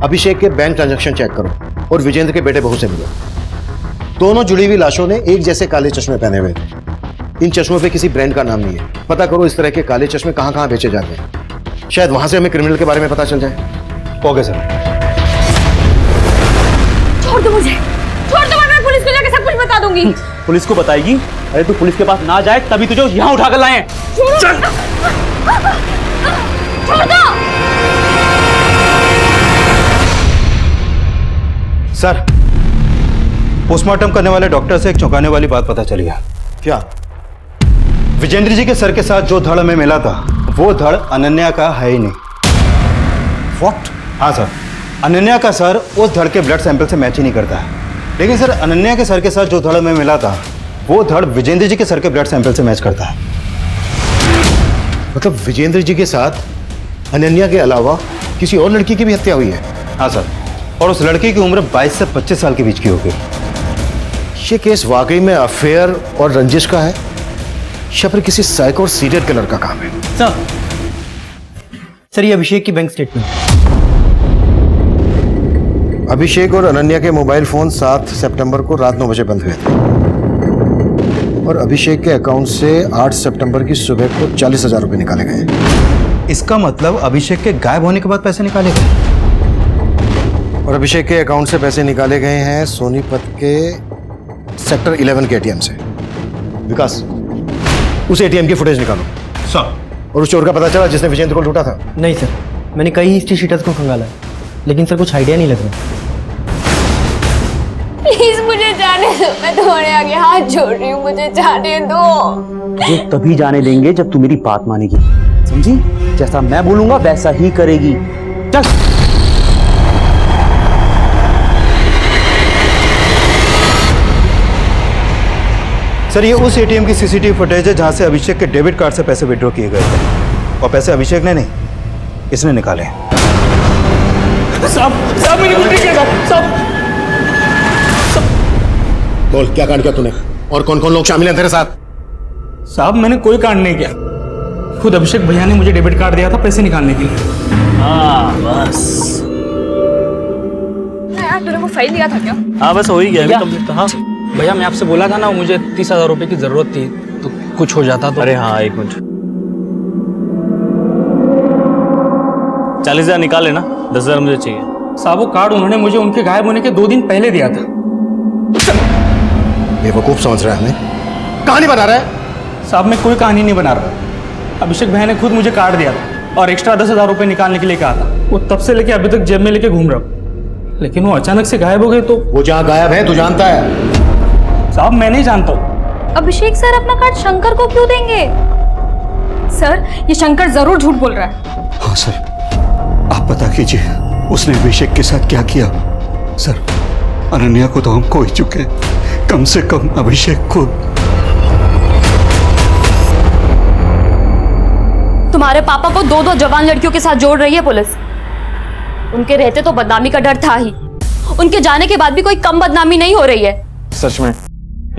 अभिषेक के बैंक ट्रांजैक्शन चेक करो और विजेंद्र के बेटे बहू से मिलो। दोनों जुड़ी हुई लाशों ने एक जैसे काले चश्मे पहने हुए थे। इन चश्मों पे किसी ब्रांड का नाम नहीं है। पता करो इस तरह के काले चश्मे कहां कहां बेचे जाते हैं, शायद वहां से हमें क्रिमिनल के बारे में पता चल जाए। Okay sir. छोड़ दो मुझे, छोड़ दो, मैं पुलिस को जाके सब कुछ बता दूंगी। पुलिस को बताएगी? अरे तू पुलिस के पास ना जाए तभी तुझे यहाँ उठाकर लाए हैं। छोड़ दो। सर पोस्टमार्टम करने वाले डॉक्टर से एक चौंकाने वाली बात पता चली है। क्या? विजेंद्र जी के सर के साथ जो धड़ हमें मिला था वो धड़ अनन्या का है ही नहीं। व्हाट? हाँ सर, अनन्या का सर उस धड़ के ब्लड सैंपल से मैच ही नहीं करता है। लेकिन सर अनन्या के सर के साथ जो धड़ हमें मिला था वो धड़ विजेंद्र जी के सर के ब्लड सैंपल से मैच करता है। मतलब विजेंद्र जी के साथ अनन्या के अलावा किसी और लड़की की भी हत्या हुई है? हाँ सर, और उस लड़की की उम्र 22 से 25 साल के बीच की होगी। ये केस वाकई में अफेयर और रंजिश का है या फिर किसी साइको और सीरियल किलर का काम है? सर ये अभिषेक की बैंक स्टेटमेंट। अभिषेक और अनन्या के मोबाइल फोन 7 सितंबर को रात 9 बजे बंद हुए थे और अभिषेक के अकाउंट से 8 सितंबर की सुबह को 40,000 रुपए निकाले गए। इसका मतलब अभिषेक के गायब होने के बाद पैसे निकाले गए और अभिषेक के अकाउंट से पैसे निकाले गए हैं सोनीपत के सेक्टर 11 के एटीएम से। विकास, उस एटीएम की फुटेज निकालो। सर। और उस चोर का पता चला जिसने विजेंद्र को लूटा था? नहीं सर, मैंने कई हिस्ट्री शीटर्स को खंगाला है, लेकिन सर कुछ आइडिया नहीं लग रहा। प्लीज मुझे जाने दो, मैं तुम्हारे आगे हाथ जोड़ रही हूँ, मुझे जाने दो। ये तभी जाने देंगे जब तू मेरी बात मानेगी, समझी? जैसा मैं बोलूंगा वैसा ही करेगी। चल। सर ये उस एटीएम की सीसीटीवी फुटेज है जहां से अभिषेक के डेबिट कार्ड से पैसे विड्रॉ किए गए थे और पैसे अभिषेक ने नहीं, इसने निकाले। साहब मैंने कुछ नहीं किया साहब। बोल, क्या कांड किया तूने और कौन कौन लोग शामिल हैं तेरे साथ? साहब मैंने कोई कांड नहीं किया, खुद अभिषेक भैया ने मुझे डेबिट कार्ड दिया था पैसे निकालने के लिए। हाँ बस। यार तूने वो फाइल दिया था क्या? हाँ बस हो ही गया कंप्लीट। हाँ भैया मैं आपसे बोला था ना, मुझे 30,000 रुपए की जरूरत थी, तो कुछ हो जाता तो। अरे हाँ एक मिनट, 40,000 निकाल लेना, 10,000 मुझे चाहिए। साहब वो कार्ड उन्होंने मुझे उनके गायब होने के 2 दिन पहले दिया था। बेवकूफ समझ रहा है हमें, कहानी बना रहा है? साहब मैं कोई कहानी नहीं बना रहा, अभिषेक भैया ने खुद मुझे कार्ड दिया था और एक्स्ट्रा 10,000 रुपए निकालने के लिए कहा था। वो तब से लेके अभी तक जेब में लेके घूम रहा हूँ, लेकिन वो अचानक से गायब हो गए। तो वो जहाँ गायब है तू जानता है? साहब मैं नहीं जानता हूँ। अभिषेक सर अपना कार्ड शंकर को क्यों देंगे? सर ये शंकर जरूर झूठ बोल रहा है। हाँ सर, आप पता कीजिए उसने अभिषेक के साथ क्या किया। सर अनन्या को तो हम खो ही चुके, कम से कम अभिषेक को। तुम्हारे पापा को 2 जवान लड़कियों के साथ जोड़ रही है पुलिस। उनके रहते तो बदनामी का डर था ही, उनके जाने के बाद भी कोई कम बदनामी नहीं हो रही है। सच में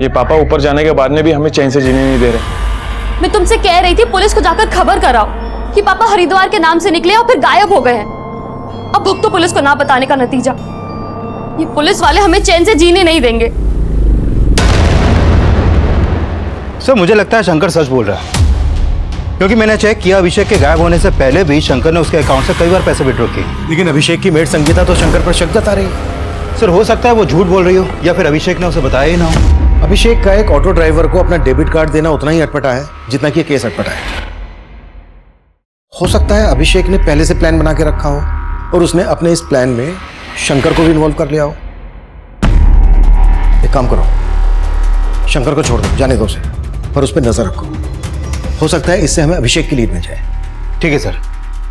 ये पापा ऊपर जाने के बाद में भी हमें चैन से जीने नहीं दे रहे। मैं तुमसे कह रही थी पुलिस को जाकर खबर कराओ कि पापा हरिद्वार के नाम से निकले और फिर गायब हो गए हैं। अब भुगतो पुलिस को ना बताने का नतीजा। ये पुलिस वाले हमें चैन से जीने नहीं देंगे। सर मुझे लगता है शंकर सच बोल रहा है, क्योंकि मैंने चेक किया अभिषेक के गायब होने से पहले भी शंकर ने उसके अकाउंट से कई बार पैसे विड्रॉ किए। लेकिन अभिषेक की मेड संगीता तो शंकर पर शक जता रही है। सर हो सकता है वो झूठ बोल रही हो या फिर अभिषेक ने उसे बताया ही ना हो। अभिषेक का एक ऑटो ड्राइवर को अपना डेबिट कार्ड देना उतना ही अटपटा है जितना कि ये केस अटपटा है। हो सकता है अभिषेक ने पहले से प्लान बना के रखा हो और उसने अपने इस प्लान में शंकर को भी इन्वॉल्व कर लिया हो। एक काम करो, शंकर को छोड़ दो, जाने दो उसे, पर उस पर नजर रखो। हो सकता है इससे हमें अभिषेक की लीड मिल जाए। ठीक है सर।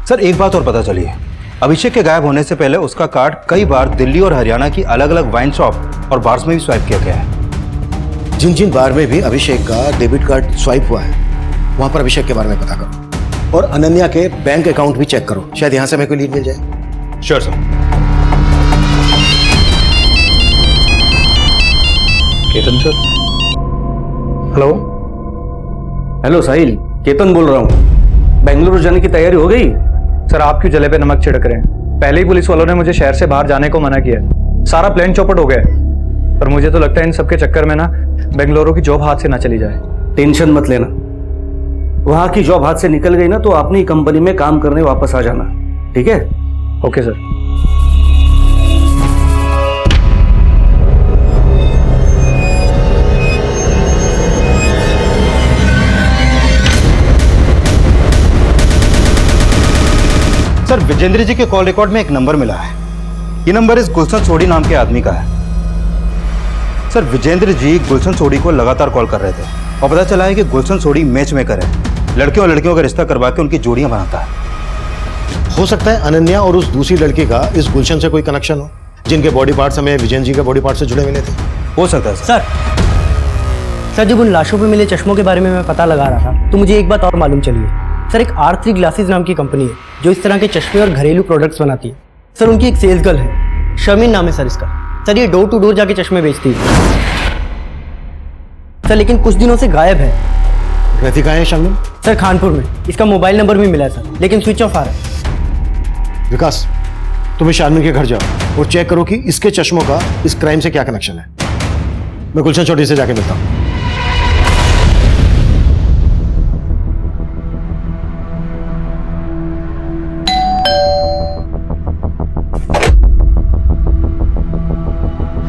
सर एक बात और पता चली है, अभिषेक के गायब होने से पहले उसका कार्ड कई बार दिल्ली और हरियाणा की अलग अलग वाइन शॉप और बार्स में भी स्वाइप किया गया है। जिन जिन बार में भी अभिषेक का डेबिट कार्ड स्वाइप हुआ है वहां पर अभिषेक के बारे में पता करो और अनन्या के बैंक अकाउंट भी चेक करो, शायद यहां से हमें कोई लीड मिल जाए। Sure sir. Ketan sir. Hello hello Sahil, Ketan बोल रहा हूँ। बेंगलुरु जाने की तैयारी हो गई? सर, आप क्यों जले पे नमक छिड़क रहे हैं? पहले ही पुलिस वालों ने मुझे शहर से बाहर जाने को मना किया है। सारा प्लान चौपट हो गया है। पर मुझे तो लगता है इन सबके चक्कर में ना बेंगलुरु की जॉब हाथ से ना चली जाए। टेंशन मत लेना, वहां की जॉब हाथ से निकल गई ना तो अपनी कंपनी में काम करने वापस आ जाना, ठीक है? Okay sir. सर विजेंद्र जी के कॉल रिकॉर्ड में एक नंबर मिला है। ये नंबर इस गुलशन सोडी नाम के आदमी का है। सर विजेंद्र जी गुलशन सोडी को लगातार कॉल कर रहे थे और पता चला है कि गुलशन सोडी मैच मेकर है, लड़कियों और लड़कियों का रिश्ता करवा के उनकी जोड़ियां बनाता है। हो सकता है अनन्या और उस दूसरी लड़की का इस गुलशन से कोई कनेक्शन हो, जिनके बॉडी पार्ट्स हमें विजेंद्र जी के बॉडी पार्ट से जुड़े मिले थे। हो सकता है सर। सर जब उन लाशों पे मिले चश्मों के बारे में मैं पता लगा रहा था तो मुझे एक बात और मालूम चली है। सर एक R3 ग्लासेस नाम की कंपनी है जो इस तरह के चश्मे और घरेलू प्रोडक्ट्स बनाती है। सर उनकी एक सेल्स गर्ल है, शर्मिन नाम है सर इसका। सर ये डोर टू डोर जाके चश्मे बेचती है सर, लेकिन कुछ दिनों से गायब है। रहती कहाँ है शर्मिन? सर खानपुर में। इसका मोबाइल नंबर भी मिला है सर, लेकिन स्विच ऑफ आ रहा है। विकास, तुम्हें शार्मिन के घर जाओ और चेक करो कि इसके चश्मों का इस क्राइम से क्या कनेक्शन है। मैं गुलशन चौधरी से जाके मिलता हूँ।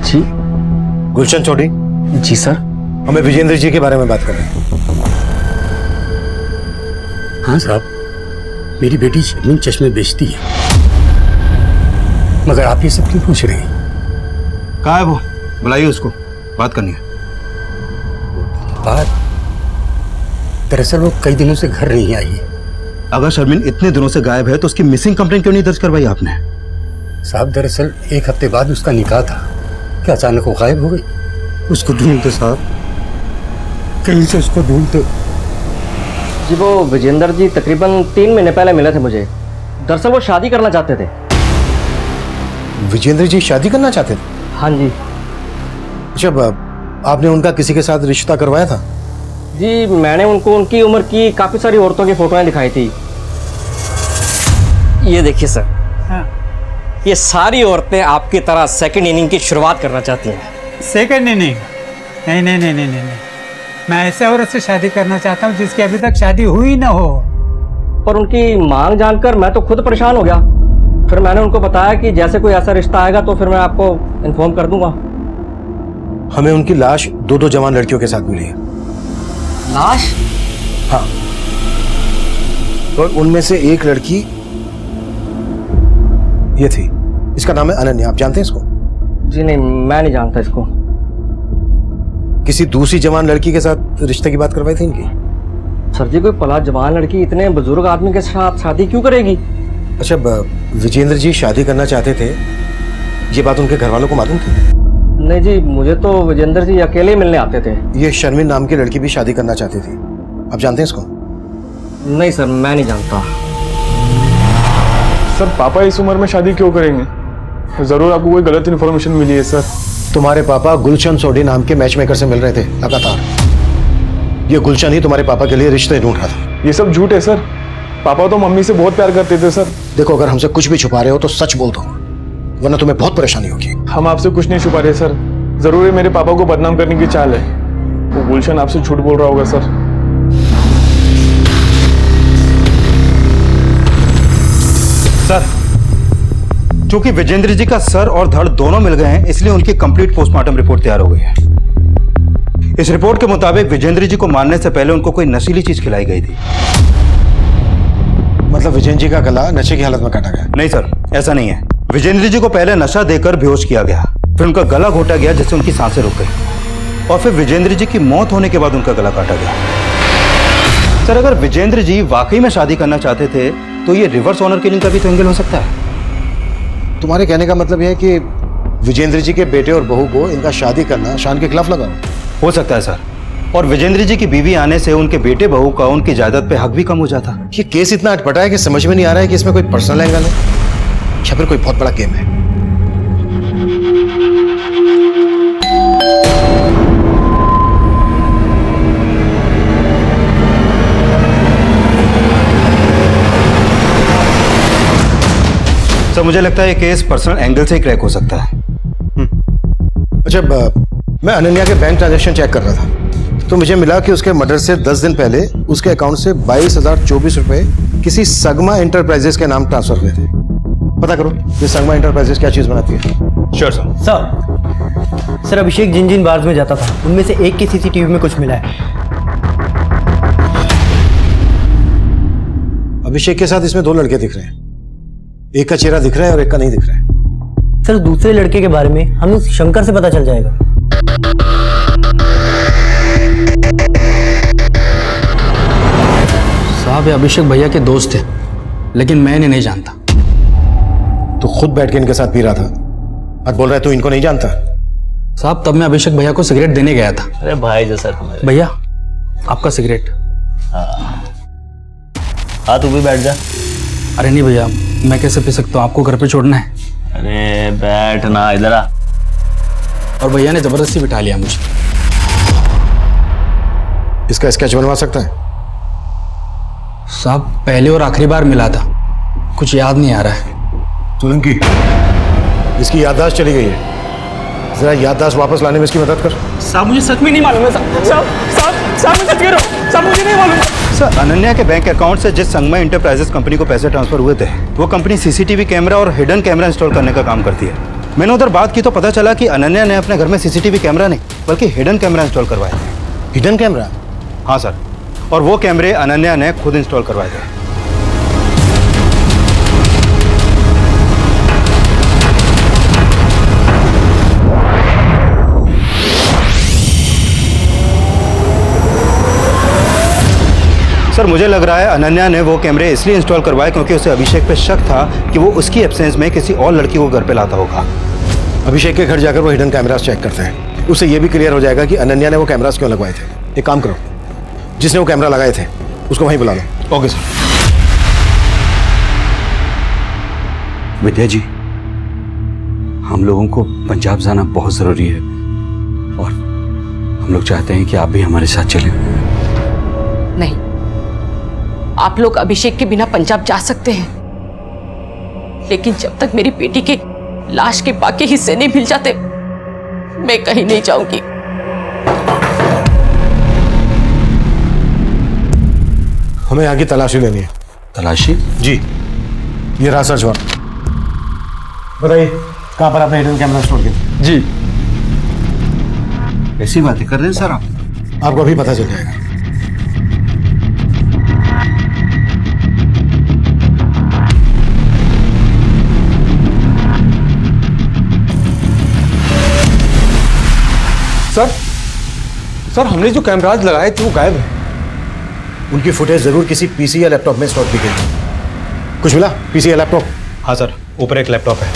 जी गुलशन चौधरी। जी सर। हमें विजेंद्र जी के बारे में बात कर रहे हैं। हाँ साहब, मेरी बेटी शर्मिन चश्मे बेचती है। मगर आप ये सब क्यों पूछ रहे हैं? कहाँ है वो? बुलाइए उसको, बात करनी है। बात? दरअसल वो कई दिनों से घर नहीं आई है। अगर शर्मिन इतने दिनों से गायब है तो उसकी मिसिंग कंप्लेंट क्यों नहीं दर्ज करवाई आपने? साहब दरअसल एक हफ्ते बाद उसका निकाह था, क्या अचानक वो गायब हो गई? उसको ढूंढते साहब, कहीं से उसको ढूंढते। जी वो विजेंद्र जी तकरीबन 3 महीने पहले मिले थे मुझे। दरअसल वो शादी करना चाहते थे। विजेंद्र जी शादी करना चाहते थे? हाँ जी। अच्छा, आपने उनका किसी के साथ रिश्ता करवाया था? जी मैंने उनको उनकी उम्र की काफ़ी सारी औरतों की फोटोएं दिखाई थी। ये देखिए सर, ये सारी औरतें आपकी तरह सेकंड इनिंग की शुरुआत करना चाहती हैं। Second inning? नहीं नहीं नहीं नहीं नहीं, मैं ऐसे औरत से शादी करना चाहता हूँ जिसकी अभी तक शादी हुई ना हो। पर उनकी मांग जानकर मैं तो खुद परेशान हो गया। फिर मैंने उनको बताया कि जैसे कोई ऐसा रिश्ता आएगा तो फिर मैं आपको इन्फॉर्म कर दूंगा। हमें उनकी लाश 2 जवान लड़कियों के साथ मिली है। लाश? हाँ, और उनमें से एक लड़की ये थी। इसका नाम है अनन्या, आप जानते हैं इसको? जी नहीं, मैं नहीं जानता इसको। किसी दूसरी जवान लड़की के साथ रिश्ते की बात करवाई थी इनकी? सर जी कोई पला जवान लड़की इतने बुजुर्ग आदमी के साथ शादी क्यों करेगी? अच्छा, विजेंद्र जी शादी करना चाहते थे, ये बात उनके घर वालों को मालूम थी? नहीं जी, मुझे तो विजेंद्र जी अकेले मिलने आते थे। ये शर्मिन नाम की लड़की भी शादी करना चाहती थी, आप जानते हैं इसको? नहीं सर, मैं नहीं जानता। सर पापा इस उम्र में शादी क्यों करेंगे? जरूर आपको कोई गलत इन्फॉर्मेशन मिली है सर। तुम्हारे पापा गुलशन सोडी नाम के मैचमेकर से मिल रहे थे लगातार। ये गुलशन ही तुम्हारे पापा के लिए रिश्ते ढूंढ रहा था। ये सब झूठ है सर। पापा तो मम्मी से बहुत प्यार करते थे सर। देखो, अगर हमसे कुछ भी छुपा रहे हो तो सच बोल दो, वरना तुम्हें बहुत परेशानी होगी। हम आपसे कुछ नहीं छुपा रहे सर, जरूर मेरे पापा को बदनाम करने की चाल है। वो गुलशन आपसे झूठ बोल रहा होगा सर। सर, चूंकि विजेंद्र जी का सर और धड़ दोनों मिल गए हैं, इसलिए उनकी कंप्लीट पोस्टमार्टम रिपोर्ट तैयार हो गई है। इस रिपोर्ट के मुताबिक विजेंद्र जी को मारने से पहले उनको कोई नशीली चीज खिलाई गई थी। मतलब विजेंद्र जी का गला नशे की हालत में काटा गया? नहीं सर, ऐसा नहीं है। विजेंद्र जी को पहले नशा देकर बेहोश किया गया, फिर उनका गला घोटा गया जिससे उनकी सांसें रुक गई, और फिर विजेंद्र जी की मौत होने के बाद उनका गला काटा गया। सर, अगर विजेंद्र जी वाकई में शादी करना चाहते थे तो ये रिवर्स ऑनर किलिंग का भी तो एंगल हो सकता है। तुम्हारे कहने का मतलब यह है कि विजेंद्र जी के बेटे और बहू को इनका शादी करना शान के खिलाफ लगा? हो सकता है सर, और विजेंद्र जी की बीवी आने से उनके बेटे बहू का उनकी जायदाद पे हक भी कम हो जाता। ये केस इतना अटपटा है कि समझ में नहीं आ रहा है कि इसमें कोई पर्सनल एंगल है या फिर कोई बहुत बड़ा गेम है। सर, मुझे लगता है ये केस पर्सनल एंगल से ही क्रैक हो सकता है। अच्छा, मैं अनन्या के बैंक ट्रांजैक्शन चेक कर रहा था तो मुझे मिला कि उसके मर्डर से 10 दिन पहले उसके अकाउंट से 22,024 रुपए किसी सगमा इंटरप्राइजेस के नाम ट्रांसफर हुए थे। पता करो ये सगमा इंटरप्राइजेस क्या चीज बनाती है। Sure sir. सर अभिषेक जिन जिन बार्स में जाता था उनमें से एक की सीसीटीवी में कुछ मिला है। अभिषेक के साथ इसमें 2 लड़के दिख रहे हैं, एक का चेहरा दिख रहा है और एक का नहीं दिख रहा है। सर दूसरे लड़के के बारे में हमें शंकर से पता चल जाएगा। साहब ये अभिषेक भैया के दोस्त थे, लेकिन मैं इन्हें नहीं जानता। तो खुद बैठ के इनके साथ पी रहा था और बोल रहा है तू इनको नहीं जानता? साहब तब मैं अभिषेक भैया को सिगरेट देने गया था। अरे भाई जैसा तुम्हारे। भैया आपका सिगरेट। हाँ तू भी बैठ जा। अरे नहीं भैया, मैं कैसे पी सकता हूँ, आपको घर पे छोड़ना है। अरे बैठ ना, इधर आ। और भैया ने जबरदस्ती बिठा लिया मुझे। इसका स्केच बनवा सकता है? साहब पहले और आखिरी बार मिला था, कुछ याद नहीं आ रहा है। सोलंकी, इसकी याददाश्त चली गई है, जरा याददाश्त वापस लाने में इसकी मदद कर। साहब मुझे सच में नहीं मालूम है साहब मैं सच कह रहा हूँ साहब, मुझे नहीं मालूम। सर, अनन्या के बैंक अकाउंट से जिस संगमा इंटरप्राइजेस कंपनी को पैसे ट्रांसफर हुए थे वो कंपनी सीसीटीवी कैमरा और हिडन कैमरा इंस्टॉल करने का काम करती है। मैंने उधर बात की तो पता चला कि अनन्या ने अपने घर में सीसीटीवी कैमरा नहीं बल्कि हिडन कैमरा इंस्टॉल करवाए थे। Hidden camera? हाँ सर, और वो कैमरे अनन्या ने खुद इंस्टॉल करवाए थे। सर, मुझे लग रहा है अनन्या ने वो कैमरे इसलिए इंस्टॉल करवाए क्योंकि उसे अभिषेक पे शक था कि वो उसकी एब्सेंस में किसी और लड़की को घर पे लाता होगा। अभिषेक के घर जाकर वो हिडन कैमरास चेक करते हैं, उससे ये भी क्लियर हो जाएगा कि अनन्या ने वो कैमरास क्यों लगवाए थे। एक काम करो, जिसने वो कैमरा लगाए थे उसको वहीं बुला लो। Okay sir. विद्या जी, हम लोगों को पंजाब जाना बहुत जरूरी है और हम लोग चाहते हैं कि आप भी हमारे साथ चलें। नहीं, आप लोग अभिषेक के बिना पंजाब जा सकते हैं, लेकिन जब तक मेरी बेटी के लाश के बाकी हिस्से नहीं मिल जाते मैं कहीं नहीं जाऊंगी। हमें यहाँ की तलाशी लेनी है। तलाशी? जी, ये रहा सर्च वारंट। बताइए कहाँ पर आपने हिडन कैमरा स्टोर किया? जी, ऐसी बातें कर रहे हैं सर आप? आपको अभी पता चल जाएगा। सर हमने जो कैमराज लगाए थे वो गायब है। उनकी फुटेज जरूर किसी पीसी या लैपटॉप में स्टोर की गई। कुछ मिला? पीसी या लैपटॉप? हाँ सर, ऊपर एक लैपटॉप है,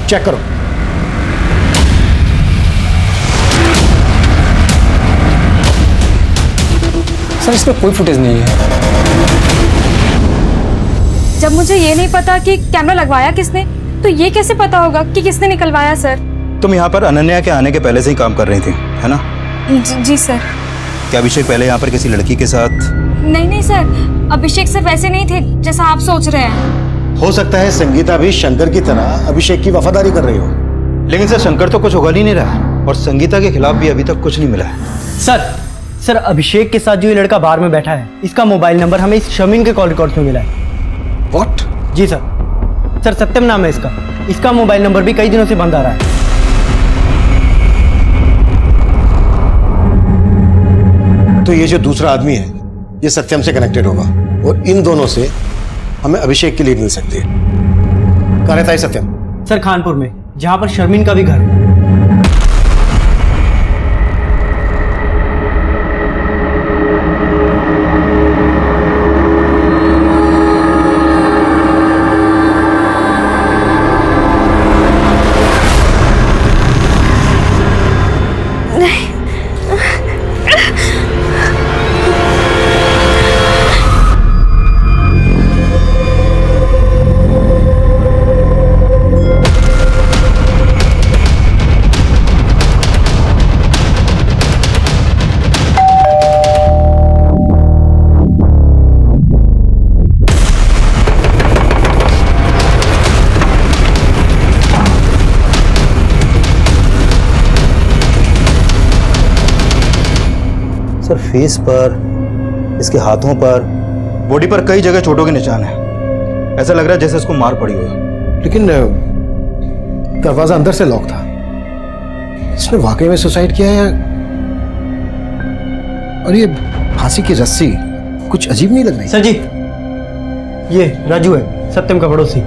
चेक करो। सर इसमें कोई फुटेज नहीं है। जब मुझे ये नहीं पता कि कैमरा लगवाया किसने, तो ये कैसे पता होगा कि किसने निकलवाया सर? तुम यहाँ पर अनन्या के आने के पहले से ही काम कर रही थी, है ना? जी सर। क्या अभिषेक पहले यहाँ पर किसी लड़की के साथ? नहीं सर, अभिषेक सर वैसे नहीं थे जैसा आप सोच रहे हैं। हो सकता है संगीता भी शंकर की तरह अभिषेक की वफादारी कर रही हो। लेकिन सर शंकर तो कुछ उगल ही नहीं रहा और संगीता के खिलाफ भी अभी तक कुछ नहीं मिला है। सर अभिषेक के साथ जो ये लड़का बार में बैठा है, इसका मोबाइल नंबर हमें इस शमीन के कॉल रिकॉर्ड में मिला है। व्हाट? जी सर सत्यम नाम है इसका मोबाइल नंबर भी कई दिनों से बंद आ रहा है। तो ये जो दूसरा आदमी है ये सत्यम से कनेक्टेड होगा और इन दोनों से हमें अभिषेक की लीड मिल सकती है। कहाँ रहता है सत्यम? सर खानपुर में, जहाँ पर शर्मीन का भी घर है। सर फेस पर, इसके हाथों पर, बॉडी पर कई जगह चोटों के निशान है। ऐसा लग रहा है जैसे इसको मार पड़ी हो। लेकिन दरवाजा अंदर से लॉक था। इसने वाकई में सुसाइड किया है? और ये फांसी की रस्सी कुछ अजीब नहीं लग रही? सर जी, ये राजू है, सत्यम का पड़ोसी।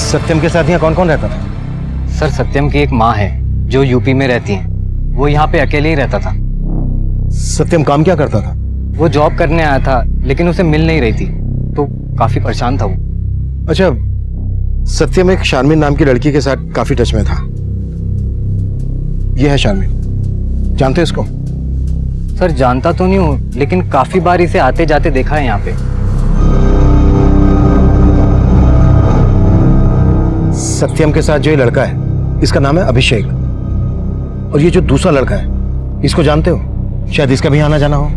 सत्यम के साथ यहाँ कौन कौन रहता था? सर सत्यम की एक माँ है जो यूपी में रहती है, वो यहाँ पे अकेले ही रहता था। सत्यम काम क्या करता था? वो जॉब करने आया था लेकिन उसे मिल नहीं रही थी तो काफी परेशान था वो। अच्छा, सत्यम एक शारमीन नाम की लड़की के साथ काफी टच में था। ये है शारमीन, जानते हो इसको? सर जानता तो नहीं हूँ लेकिन काफी बार इसे आते जाते देखा है यहाँ पे। सत्यम के साथ जो ये लड़का है इसका नाम है अभिषेक, और ये जो दूसरा लड़का है इसको जानते हो? शायद इसका भी आना जाना हो।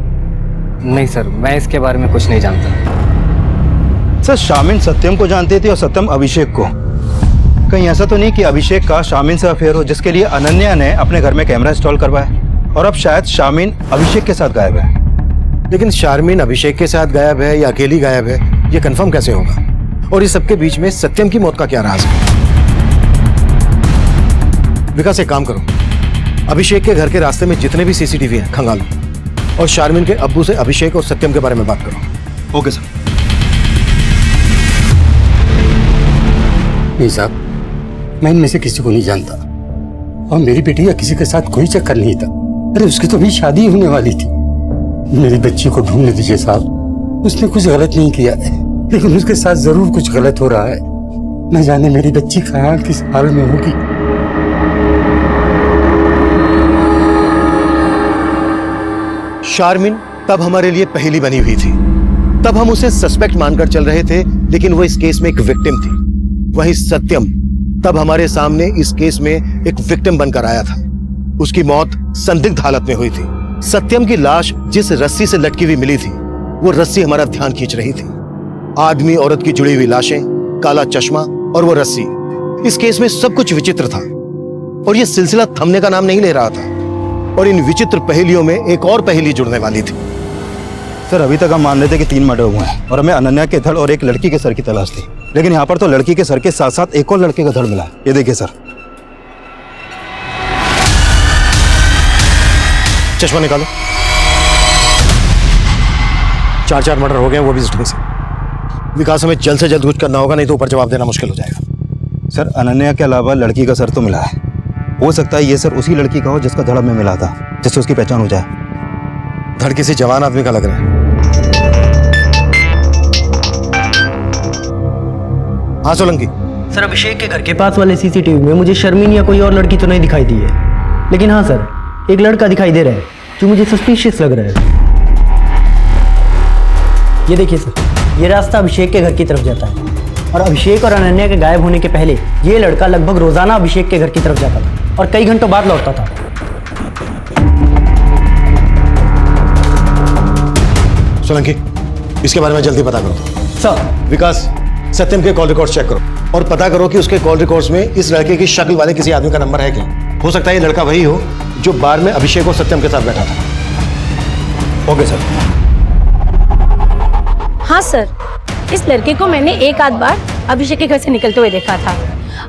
नहीं सर, मैं इसके बारे में कुछ नहीं जानता। सर शामिन सत्यम को जानती थी और सत्यम अभिषेक को। कहीं ऐसा तो नहीं कि अभिषेक का शामिन से अफेयर हो जिसके लिए अनन्या ने अपने घर में कैमरा इंस्टॉल करवाया और अब शायद शामिन अभिषेक के साथ गायब है। लेकिन शारमीन अभिषेक के साथ गायब है या अकेली गायब है ये कंफर्म कैसे होगा? और इस सबके बीच में सत्यम की मौत का क्या राज है? विकास एक काम करो, अभिषेक के घर के रास्ते में जितने भी सीसीटीवी हैं खंगालो और शारमीन के अब्बू से अभिषेक और सत्यम के बारे में बात करो। Okay sir. नहीं साहब, मैं इनमें से किसी को नहीं जानता और मेरी बेटी का किसी के साथ कोई चक्कर नहीं था। अरे उसकी तो अभी शादी होने वाली थी। मेरी बच्ची को ढूंढने दीजिए साहब, उसने कुछ गलत नहीं किया है लेकिन उसके साथ जरूर कुछ गलत हो रहा है। न जाने मेरी बच्ची कहाँ किस हाल में होगी। शारमीन तब हमारे लिए पहेली बनी हुई थी। तब हम उसे सस्पेक्ट मानकर चल रहे थे लेकिन वो इस केस में एक विक्टिम थी। वहीं सत्यम तब हमारे सामने इस केस में एक विक्टिम बनकर आया था। उसकी मौत संदिग्ध हालत में हुई थी। सत्यम की लाश जिस रस्सी से लटकी हुई मिली थी वो रस्सी हमारा ध्यान खींच रही थी। आदमी औरत की जुड़ी हुई लाशें, काला चश्मा और वो रस्सी, इस केस में सब कुछ विचित्र था और ये सिलसिला थमने का नाम नहीं ले रहा था। और इन विचित्र पहेलियों में एक और पहेली जुड़ने वाली थी। सर अभी तक हम मान रहे थे कि 3 मर्डर हुए हैं और हमें अनन्या के धड़ और एक लड़की के सर की तलाश थी, लेकिन यहाँ पर तो लड़की के सर के साथ साथ एक और लड़के का धड़ मिला। ये देखिए सर। चश्मा निकालो। 4 मर्डर हो गए, वो भी इस ढंग से। विकास हमें जल्द से जल्द कुछ करना होगा, नहीं तो ऊपर जवाब देना मुश्किल हो जाएगा। सर अनन्या के अलावा लड़की का सर तो मिला है। हो सकता है ये सर उसी लड़की का हो जिसका धड़ में मिला था, जिससे उसकी पहचान हो जाए। धड़ किसी जवान आदमी का लग रहा है। हाँ सोलंकी। सर अभिषेक के घर के पास वाले सीसीटीवी में मुझे शर्मीन या कोई और लड़की तो नहीं दिखाई दी है, लेकिन हाँ सर एक लड़का दिखाई दे रहा है जो मुझे सस्पिशियस लग रहा है। ये देखिए सर, ये रास्ता अभिषेक के घर की तरफ जाता है और अभिषेक और अनन्या के गायब होने के पहले ये लड़का लगभग रोजाना अभिषेक के घर की तरफ जाता था और कई घंटों बाद लौटता था। सोलंकी, इसके बारे में जल्दी पता करो। सर। विकास, सत्यम के कॉल रिकॉर्ड्स चेक करो और पता करो कि उसके कॉल रिकॉर्ड्स में इस लड़के की शक्ल वाले किसी आदमी का नंबर है क्या। हो सकता है ये लड़का वही हो जो बार में अभिषेक और सत्यम के साथ बैठा था। Okay sir. हाँ सर, इस लड़के को मैंने एक आध बार अभिषेक के घर से निकलते हुए देखा था,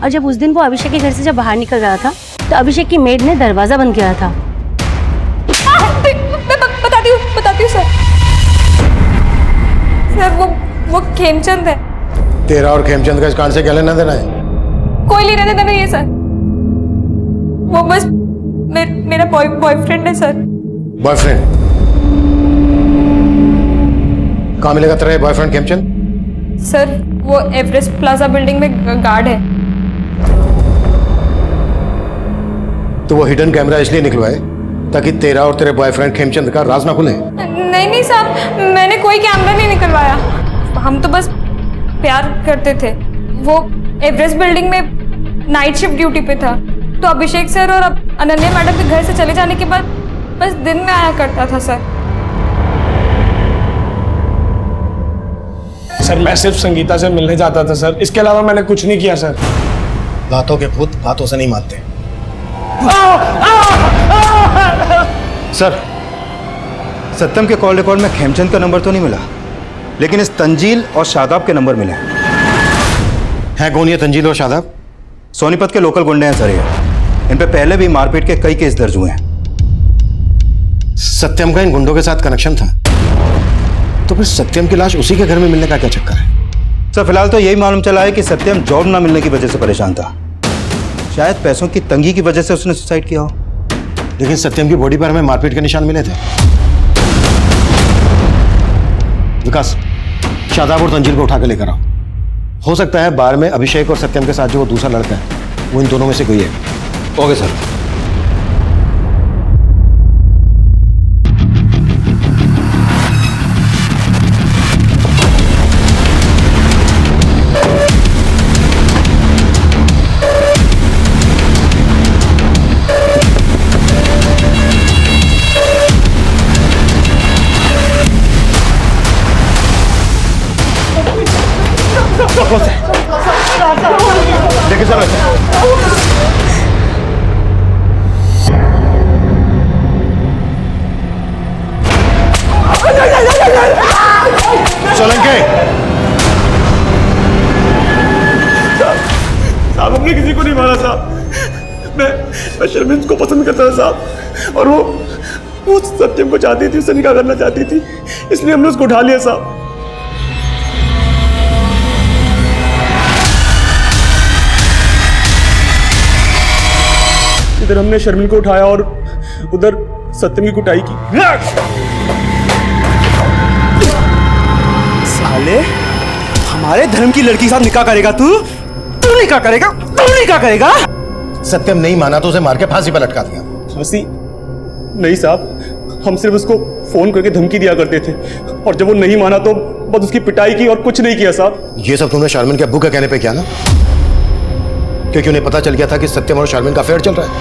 और जब उस दिन वो अभिषेक के घर से जब बाहर निकल रहा था तो अभिषेक की मेड ने दरवाजा बंद किया था। मैं बताती हूँ सर। सर वो खेमचंद है। तेरा और खेमचंद का इस कांड से क्या लेना देना है? कोई लेना देना नहीं है सर, वो बस मेरा बॉयफ्रेंड है सर। बॉयफ्रेंड? कहाँ मिलेगा तेरा बॉयफ्रेंड खेमचंद? सर वो एवरेस्ट प्लाजा बिल्डिंग में गार्ड है। तो वो हिडन कैमरा इसलिए निकलवाए ताकि तेरा और तेरे बॉयफ्रेंड खेमचंद का राज ना खुले? नहीं साहब, मैंने कोई कैमरा नहीं निकलवाया, हम तो बस प्यार करते थे। वो एवरेस्ट बिल्डिंग में नाइट शिफ्ट ड्यूटी पे था, तो अभिषेक सर और अनन्या मैडम के घर से चले जाने के बाद बस दिन में आया करता था सर। सर मैं सिर्फ संगीता से मिलने जाता था सर, इसके अलावा मैंने कुछ नहीं किया सर। बातों के भूत बातों से नहीं मानते। सर, सत्यम के कॉल रिकॉर्ड में खेमचंद का नंबर तो नहीं मिला, लेकिन इस तंजील और शादाब के नंबर मिले हैं। कौन ये तंजील और शादाब? सोनीपत के लोकल गुंडे हैं सर ये। इन पे पहले भी मारपीट के कई केस दर्ज हुए हैं। सत्यम का इन गुंडों के साथ कनेक्शन था, तो फिर सत्यम की लाश उसी के घर में मिलने का क्या चक्कर है? सर फिलहाल तो यही मालूम चला है कि सत्यम जॉब ना मिलने की वजह से परेशान था, शायद पैसों की तंगी की वजह से उसने सुसाइड किया हो। लेकिन सत्यम की बॉडी पर हमें मारपीट के निशान मिले थे। विकास, शादाब और तंजील को उठा के लेकर आओ। हो सकता है बार में अभिषेक और सत्यम के साथ जो वो दूसरा लड़का है वो इन दोनों में से कोई है। Okay sir. लेके चलो। सोलंके, साहब हमने किसी को नहीं मारा साहब। मैं शर्मिंद को पसंद करता था साहब, और वो सत्यम को चाहती थी, उससे निकाह करना चाहती थी, इसलिए हमने उसको उठा लिया साहब। इधर हमने शर्मिन को उठाया और उधर सत्यम की कुटाई की। साले, हमारे धर्म की लड़की के साथ निकाह करेगा तू? तू निकाह करेगा? तू निकाह करेगा? सत्यम नहीं माना तो उसे मार के फांसी पर लटका दिया। फांसी नहीं साहब, हम सिर्फ उसको फोन करके धमकी दिया करते थे, और जब वो नहीं माना तो बस उसकी पिटाई की और कुछ नहीं किया साहब। ये सब तुमने शारमिन के अब्बू के कहने पे किया ना? क्योंकि उन्हें पता चल गया था कि सत्यम और शारमिन का अफेयर चल रहा है।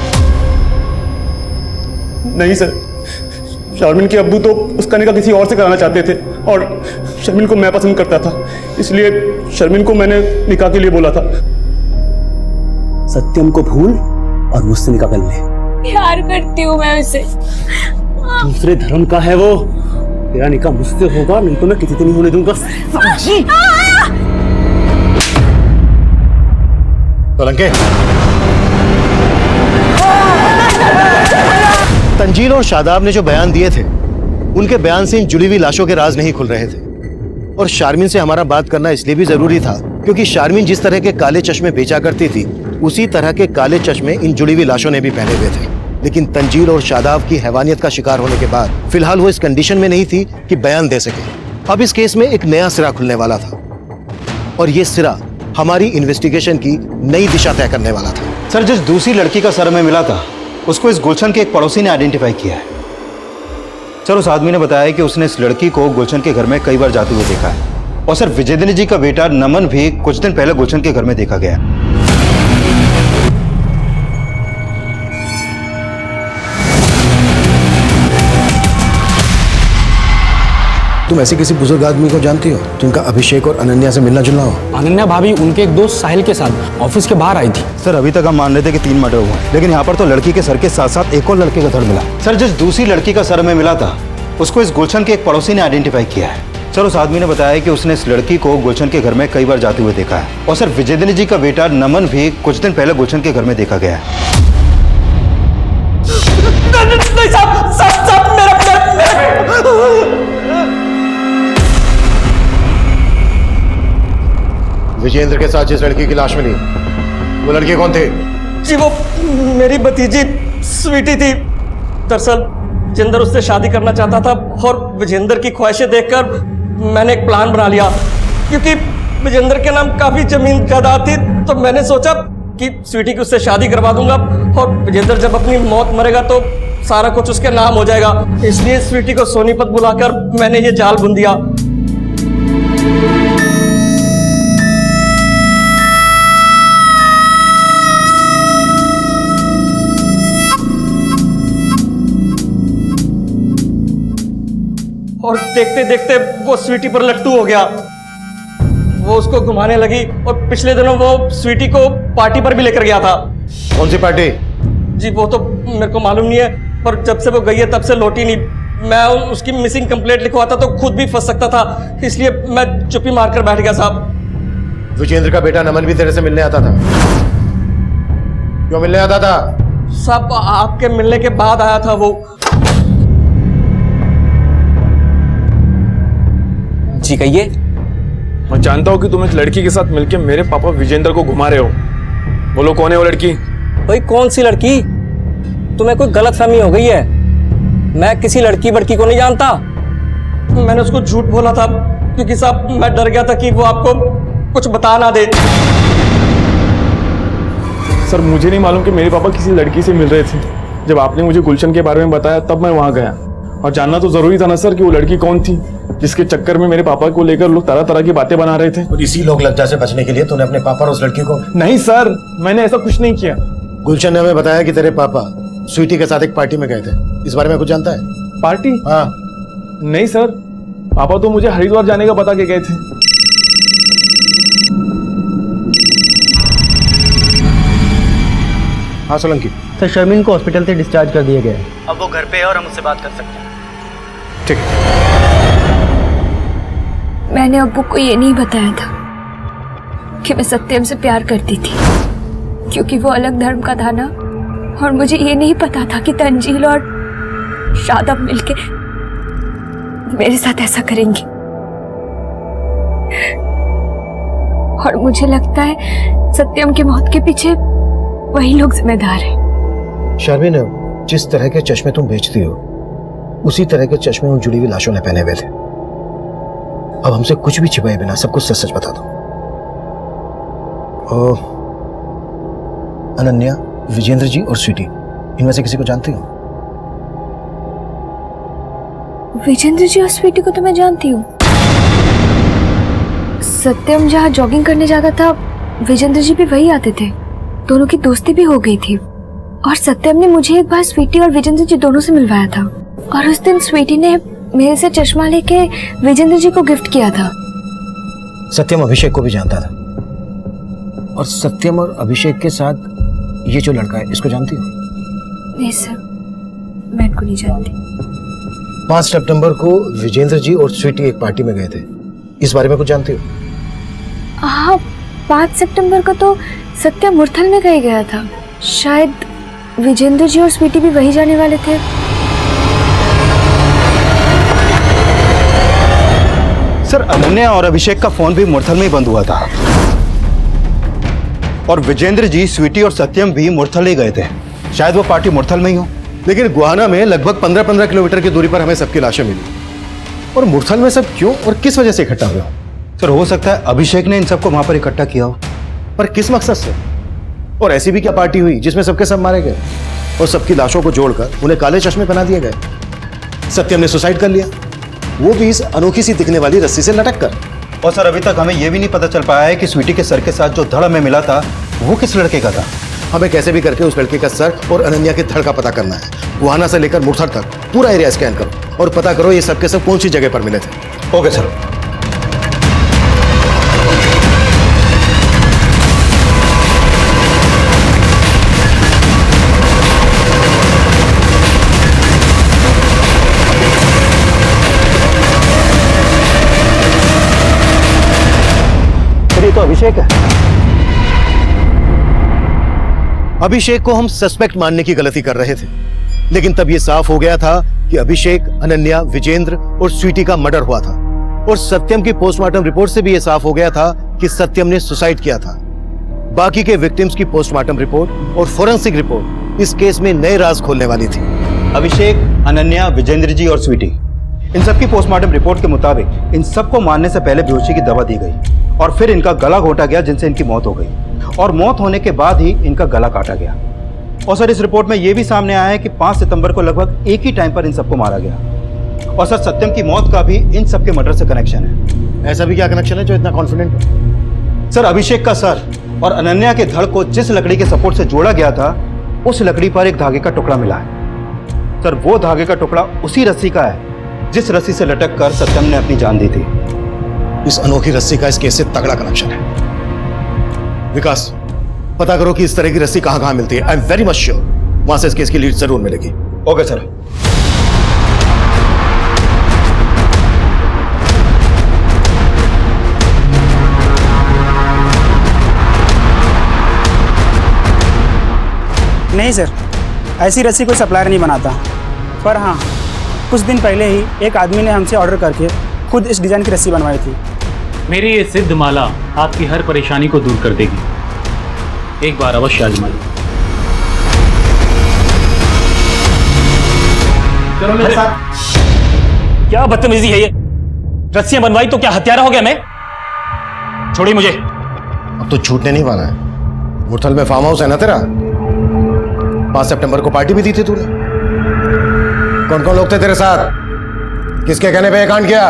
नहीं सर, शारमिन के अब्बू तो उसका निकाह किसी और से कराना चाहते थे, और शर्मिन को मैं पसंद करता था, इसलिए शर्मिन को मैंने निकाह के लिए बोला था। सत्यम को भूल और मुझसे निकाह कर ले। प्यार करती हूँ मैं उसे। दूसरे धर्म का है वो। तेरा निकाह मुझसे होगा, नहीं तो मैं किसी से नहीं होने दूंगा। समझी? सोलंके, तंजील और शादाब ने जो बयान दिए थे उनके बयान से इन जुड़ी हुई लाशों के राज नहीं खुल रहे थे। और शारमिन से हमारा बात करना इसलिए भी जरूरी था क्योंकि शारमिन जिस तरह के काले चश्मे बेचा करती थी उसी तरह के काले चश्मे इन जुड़ी हुई लाशों ने भी पहने हुए थे। लेकिन तंजील और शादाब की हैवानियत का शिकार होने के बाद फिलहाल वो इस कंडीशन में नहीं थी कि बयान दे सके। अब इस केस में एक नया सिरा खुलने वाला था, और ये सिरा हमारी इन्वेस्टिगेशन की नई दिशा तय करने वाला था। सर, जिस दूसरी लड़की का सर में मिला था उसको इस गुलशन के एक पड़ोसी ने आइडेंटिफाई किया है। सर, उस आदमी ने बताया कि उसने इस लड़की को गुलशन के घर में कई बार जाते हुए देखा है, और सर विजेंद्र जी का बेटा नमन भी कुछ दिन पहले गुलशन के घर में देखा गया। तुम ऐसे किसी बुजुर्ग आदमी को जानती हो जिनका अभिषेक और अनन्या से मिलना जुलना हो? अनन्या भाभी उनके एक दोस्त साहिल के साथ ऑफिस के बाहर आई थी। सर, अभी तक हम मान रहे थे कि 3 मर्डर हुए, लेकिन यहाँ पर तो लड़की के सर के साथ साथ एक और लड़के का धड़ मिला। सर, जिस दूसरी लड़की का सर में मिला था उसको इस गुलशन के एक पड़ोसी ने आइडेंटिफाई किया है, सर उस आदमी ने बताया कि उसने इस लड़की को गुलशन के घर में कई बार जाते हुए देखा है और सर विजेंद्र जी का बेटा नमन भी कुछ दिन पहले गुलशन के घर में देखा गया है। नहीं साहब विजेंद्र के साथ जिस लड़की की लाश मिली, वो लड़के कौन थे? जी वो मेरी भतीजी स्वीटी थी। दरअसल विजेंद्र उससे शादी करना चाहता था और विजेंद्र की ख्वाहिशें देखकर मैंने एक प्लान बना लिया। क्योंकि विजेंद्र के नाम काफी जमीन जायदाद थी, तो मैंने सोचा कि स्वीटी की उससे शादी करवा दूंगा और विजेंद्र जब अपनी मौत मरेगा तो सारा कुछ उसके नाम हो जाएगा। इसलिए स्वीटी को सोनीपत बुलाकर मैंने ये जाल बुन दिया। और देखते देखते वो स्वीटी पर लट्टू हो गया। वो उसको घुमाने लगी और पिछले दिनों वो स्वीटी को पार्टी पर भी लेकर गया था। कौन सी पार्टी? जी वो तो मेरे को मालूम नहीं है, पर जब से वो गई है तब से लौटी नहीं। मैं उसकी मिसिंग कंप्लेंट लिखवाता तो खुद भी फंस सकता था, इसलिए मैं चुप्पी मारकर बैठ गया साहब। विजेंद्र का बेटा नमन भी तेरे से मिलने आता था? क्यों मिलने आता था? साहब आपके मिलने के बाद आया था वो। जी कहिए। मैं जानता हूँ कि तुम इस लड़की के साथ मिलकर मेरे पापा विजेंद्र को घुमा रहे हो। बोलो कौन है वो लड़की? भाई कौन सी लड़की? तुम्हें कोई गलतफहमी हो गई है। मैं किसी लड़की बड़की को नहीं जानता। मैंने उसको झूठ बोला था क्योंकि साहब मैं डर गया था कि वो आपको कुछ बता ना दे। सर मुझे नहीं मालूम कि मेरे पापा किसी लड़की से मिल रहे थे। जब आपने मुझे गुलशन के बारे में बताया तब मैं वहां गया, और जानना तो जरूरी था ना सर कि वो लड़की कौन थी जिसके चक्कर में मेरे पापा को लेकर लोग तरह तरह की बातें बना रहे थे। और इसी लोग लज्जा से बचने के लिए तूने अपने पापा और उस लड़की को? नहीं सर, मैंने ऐसा कुछ नहीं किया। गुलशन ने हमें बताया कि तेरे पापा स्वीटी के साथ एक पार्टी में गए थे। इस बारे में कुछ जानता है? पार्टी? हाँ। नहीं सर, पापा तो मुझे हरिद्वार जाने का बता के गए थे। हाँ सोलंकी। सर शर्मिन को हॉस्पिटल से डिस्चार्ज कर दिया गया है। अब वो घर पे है और हम उससे बात कर सकते हैं। ठीक है। मैंने अब्बू को ये नहीं बताया था कि मैं सत्यम से प्यार करती थी, क्योंकि वो अलग धर्म का था ना, और मुझे ये नहीं पता था कि तंजील और शादाब मिलके मेरे साथ ऐसा करेंगी। और मुझे लगता है सत्यम की मौत के पीछे वही लोग जिम्मेदार हैं। शर्मिन, जिस तरह के चश्मे तुम बेचती हो उसी तरह के चश्मे उन जुड़ी हुई लाशों ने पहने हुए थे। अब हमसे कुछ भी छिपाए बिना सब कुछ सच सच बता दो। अनन्या, विजेंद्र जी और स्वीटी, इनमें से किसी को जानती हो? विजेंद्र जी और स्वीटी को तो मैं जानती हूँ। सत्यम जहाँ जॉगिंग करने जाता था विजेंद्र जी भी वही आते थे। दोनों की दोस्ती भी हो गई थी, और सत्यम ने मुझे एक बार स्वीटी और विजेंद्र जी दोनों से मिलवाया था। और उस दिन स्वीटी ने मेरे से चश्मा लेके विजेंद्र जी को गिफ्ट किया था। सत्यम अभिषेक को भी जानता था, और सत्यम और अभिषेक के साथ ये जो लड़का है इसको जानती हो? नहीं सर, मैं इनको नहीं जानती। 5 सितंबर को विजेंद्र जी और स्वीटी एक पार्टी में गए थे। इस बारे में कुछ जानती हो? हाँ, 5 सितंबर को तो सत्यम मुरथल में कहीं गया था। शायद विजेंद्र जी और स्वीटी भी वही जाने वाले थे। सर अनन्या और अभिषेक का फोन भी मुरथल में ही बंद हुआ था, और विजेंद्र जी, स्वीटी और सत्यम भी मुरथल ही गए थे। शायद वो पार्टी मुरथल में ही हो। लेकिन गुहाना में लगभग 15-15 किलोमीटर की दूरी पर हमें सबकी लाशें मिली, और मुरथल में सब क्यों और किस वजह से इकट्ठा हुए हो? सर हो सकता है अभिषेक ने इन सबको वहां पर इकट्ठा किया हो। पर किस मकसद से? और ऐसी भी क्या पार्टी हुई जिसमें सबके सब मारे गए और सबकी लाशों को जोड़कर उन्हें काले चश्मे पहना दिए गए? सत्यम ने सुसाइड कर लिया, वो भी इस अनोखी सी दिखने वाली रस्सी से लटक कर। और सर अभी तक हमें यह भी नहीं पता चल पाया है कि स्वीटी के सर के साथ जो धड़ हमें मिला था वो किस लड़के का था। हमें कैसे भी करके उस लड़के का सर और अनन्या के धड़ का पता करना है। गुहाना से लेकर मुरथल तक पूरा एरिया स्कैन करो और पता करो ये सब के सब कौन सी जगह पर मिले थे। Okay sir. अभिषेक है। अभिषेक को हम सस्पेक्ट मानने की गलती कर रहे थे, लेकिन तब यह साफ हो गया था कि अभिषेक, अनन्या, विजेंद्र और स्वीटी का मर्डर हुआ था। और सत्यम की पोस्टमार्टम रिपोर्ट से भी यह साफ हो गया था कि सत्यम ने सुसाइड किया था। बाकी के विक्टिम्स की पोस्टमार्टम रिपोर्ट और फोरेंसिक रिपोर्ट इस केस में नए राज खोलने वाली थी। अभिषेक, अनन्या, विजेंद्र जी और स्वीटी, इन सबकी पोस्टमार्टम रिपोर्ट के मुताबिक इन सबको मारने से पहले बेहोशी की दवा दी गई और फिर इनका गला घोटा गया, जिनसे इनकी मौत हो गई और मौत होने के बाद ही इनका गला काटा गया। और सर, इस रिपोर्ट में यह भी सामने आया है कि 5 सितंबर को लगभग एक ही टाइम पर इन सबको मारा गया। और सर, सत्यम की मौत का भी इन सबके मर्डर से कनेक्शन है। ऐसा भी क्या कनेक्शन है जो इतना कॉन्फिडेंट है? सर, अभिषेक का सर और अनन्या के धड़ को जिस लकड़ी के सपोर्ट से जोड़ा गया था, उस लकड़ी पर एक धागे का टुकड़ा मिला है। सर, वो धागे का टुकड़ा उसी रस्सी का है जिस रस्सी से लटक कर सत्यम ने अपनी जान दी थी। इस अनोखी रस्सी का इस केस से तगड़ा कनेक्शन है। विकास, पता करो कि इस तरह की रस्सी कहां कहां मिलती है। I am very much sure वहां से इस केस की लीड जरूर मिलेगी। Okay sir. नहीं सर, ऐसी रस्सी कोई सप्लायर नहीं बनाता। पर हाँ, कुछ दिन पहले ही एक आदमी ने हमसे ऑर्डर करके खुद इस डिज़ाइन की रस्सी बनवाई थी। मेरी ये सिद्ध माला आपकी हर परेशानी को दूर कर देगी। एक बार अवश्य आजमाइए। चलो मेरे साथ। क्या बदतमीजी है ये? रस्सियां बनवाई तो क्या हत्यारा हो गया मैं? छोड़िए मुझे। अब तो छूटने नहीं वाला है। मुरथल में फार्म हाउस है ना तेरा? 5 सितंबर को पार्टी भी दी थी तूने। कौन कौन लोग थे तेरे साथ? किसके कहने पे ये कांड किया?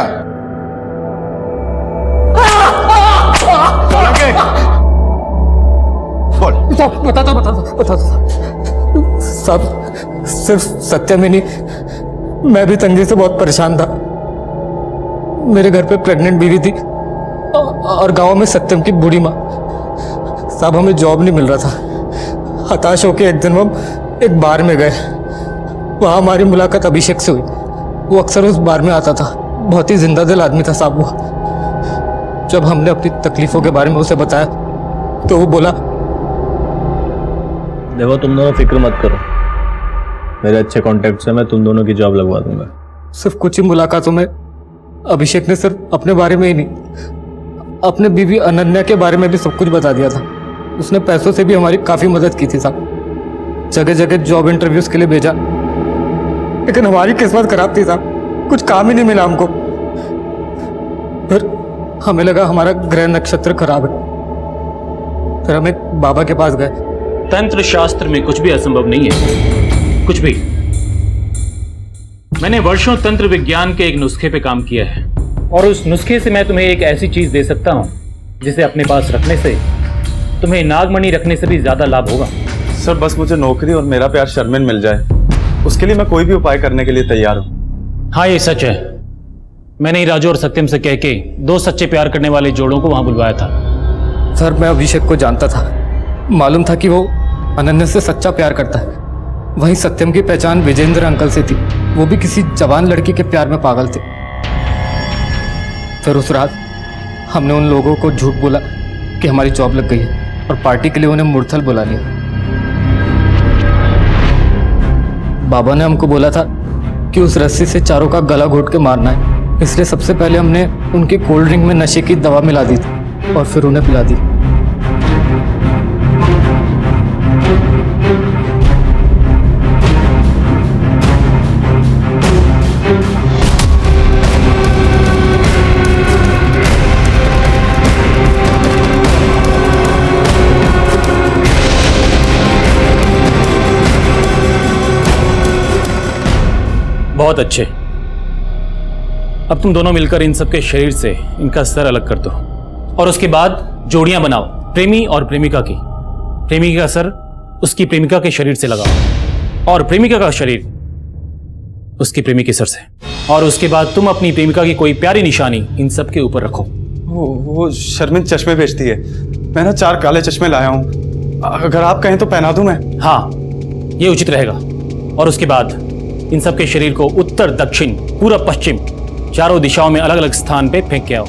बता सब सिर्फ सत्यम ही नहीं, मैं भी तंगी से बहुत परेशान था। मेरे घर पे प्रेग्नेंट बीवी थी और गांव में सत्यम की बूढ़ी माँ। साहब, हमें जॉब नहीं मिल रहा था। हताश होकर एक दिन हम एक बार में गए। वहाँ हमारी मुलाकात अभिषेक से हुई। वो अक्सर उस बार में आता था। बहुत ही जिंदा दिल आदमी था साहब वो। जब हमने अपनी तकलीफों के बारे में उसे बताया तो वो बोला, देखो तुम दोनों फिक्र मत करो, मेरे अच्छे कॉन्टेक्ट से मैं तुम दोनों की जॉब लगवा दूंगा। सिर्फ कुछ ही मुलाकातों में अभिषेक ने सिर्फ अपने बारे में ही नहीं, अपने बीवी अनन्या के बारे में भी सब कुछ बता दिया था। उसने पैसों से भी हमारी काफी मदद की थी साहब। जगह जगह जॉब इंटरव्यूज के लिए भेजा, लेकिन हमारी किस्मत खराब थी साहब। कुछ काम ही नहीं मिला हमको। फिर हमें लगा हमारा ग्रह नक्षत्र खराब है। फिर हम एक बाबा के पास गए। तंत्र शास्त्र में कुछ भी असंभव नहीं है, कुछ भी। मैंने वर्षों तंत्र विज्ञान के एक नुस्खे पे काम किया है और उस नुस्खे से मैं तुम्हें एक ऐसी चीज दे सकता हूं जिसे अपने पास रखने से तुम्हें नागमणि रखने से भी ज्यादा लाभ होगा। सर, बस मुझे नौकरी और मेरा प्यार शर्मिन मिल जाए, उसके लिए मैं कोई भी उपाय करने के लिए तैयार हूँ। हाँ, ये सच है। मैंने ही राजू और सत्यम से कह के 2 सच्चे प्यार करने वाले जोड़ों को वहां बुलवाया था। सर, मैं अभिषेक को जानता था। मालूम था कि वो अनन्या से सच्चा प्यार करता है। वहीं सत्यम की पहचान विजेंद्र अंकल से थी। वो भी किसी जवान लड़की के प्यार में पागल थे। फिर उस रात हमने उन लोगों को झूठ बोला कि हमारी जॉब लग गई है और पार्टी के लिए उन्हें मुरथल बुला लिया। बाबा ने हमको बोला था कि उस रस्सी से चारों का गला घोट के मारना है, इसलिए सबसे पहले हमने उनकी कोल्ड ड्रिंक में नशे की दवा मिला दी थी और फिर उन्हें पिला दी। बहुत अच्छे। अब तुम दोनों मिलकर इन सबके शरीर से इनका सर अलग कर दो और उसके बाद जोड़ियां बनाओ, प्रेमी और प्रेमिका की। प्रेमिका का सर उसकी प्रेमिका के शरीर से लगाओ और प्रेमिका का शरीर उसकी प्रेमी के सर से। और उसके बाद तुम अपनी प्रेमिका की कोई प्यारी निशानी इन सब के ऊपर रखो। वो शर्मिन चश्मे बेचती है। मैं ना 4 काले चश्मे लाया हूँ, अगर आप कहें तो पहना दूं मैं। हाँ, ये उचित रहेगा। और उसके बाद इन सब के शरीर को उत्तर, दक्षिण, पूर्व, पश्चिम 4 दिशाओं में अलग अलग स्थान पे फेंक के आओ।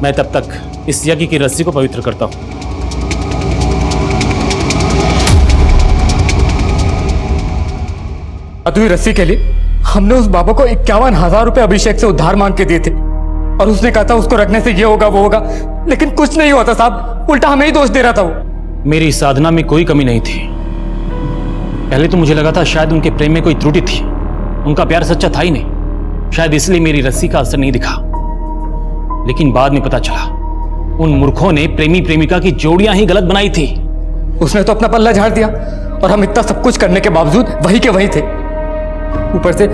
मैं तब तक इस यज्ञ की रस्सी को पवित्र करता हूं। अधूरी रस्सी के लिए हमने उस बाबा को 51,000 रुपए अभिषेक से उधार मांग के दिए थे और उसने कहा था उसको रखने से ये होगा वो होगा, लेकिन कुछ नहीं हुआ था साहब, उल्टा हमें ही दोष दे रहा था वो। मेरी साधना में कोई कमी नहीं थी। पहले तो मुझे लगा था शायद उनके प्रेम में कोई त्रुटि थी, उनका प्यार सच्चा था ही नहीं, शायद इसलिए मेरी रस्सी का असर नहीं दिखा। लेकिन बाद में पता चला उन मूर्खों ने प्रेमी प्रेमिका की जोड़ियां ही गलत बनाई थी। उसने तो अपना पल्ला झाड़ दिया और हम इतना सब कुछ करने के बावजूद वही के वही थे। ऊपर से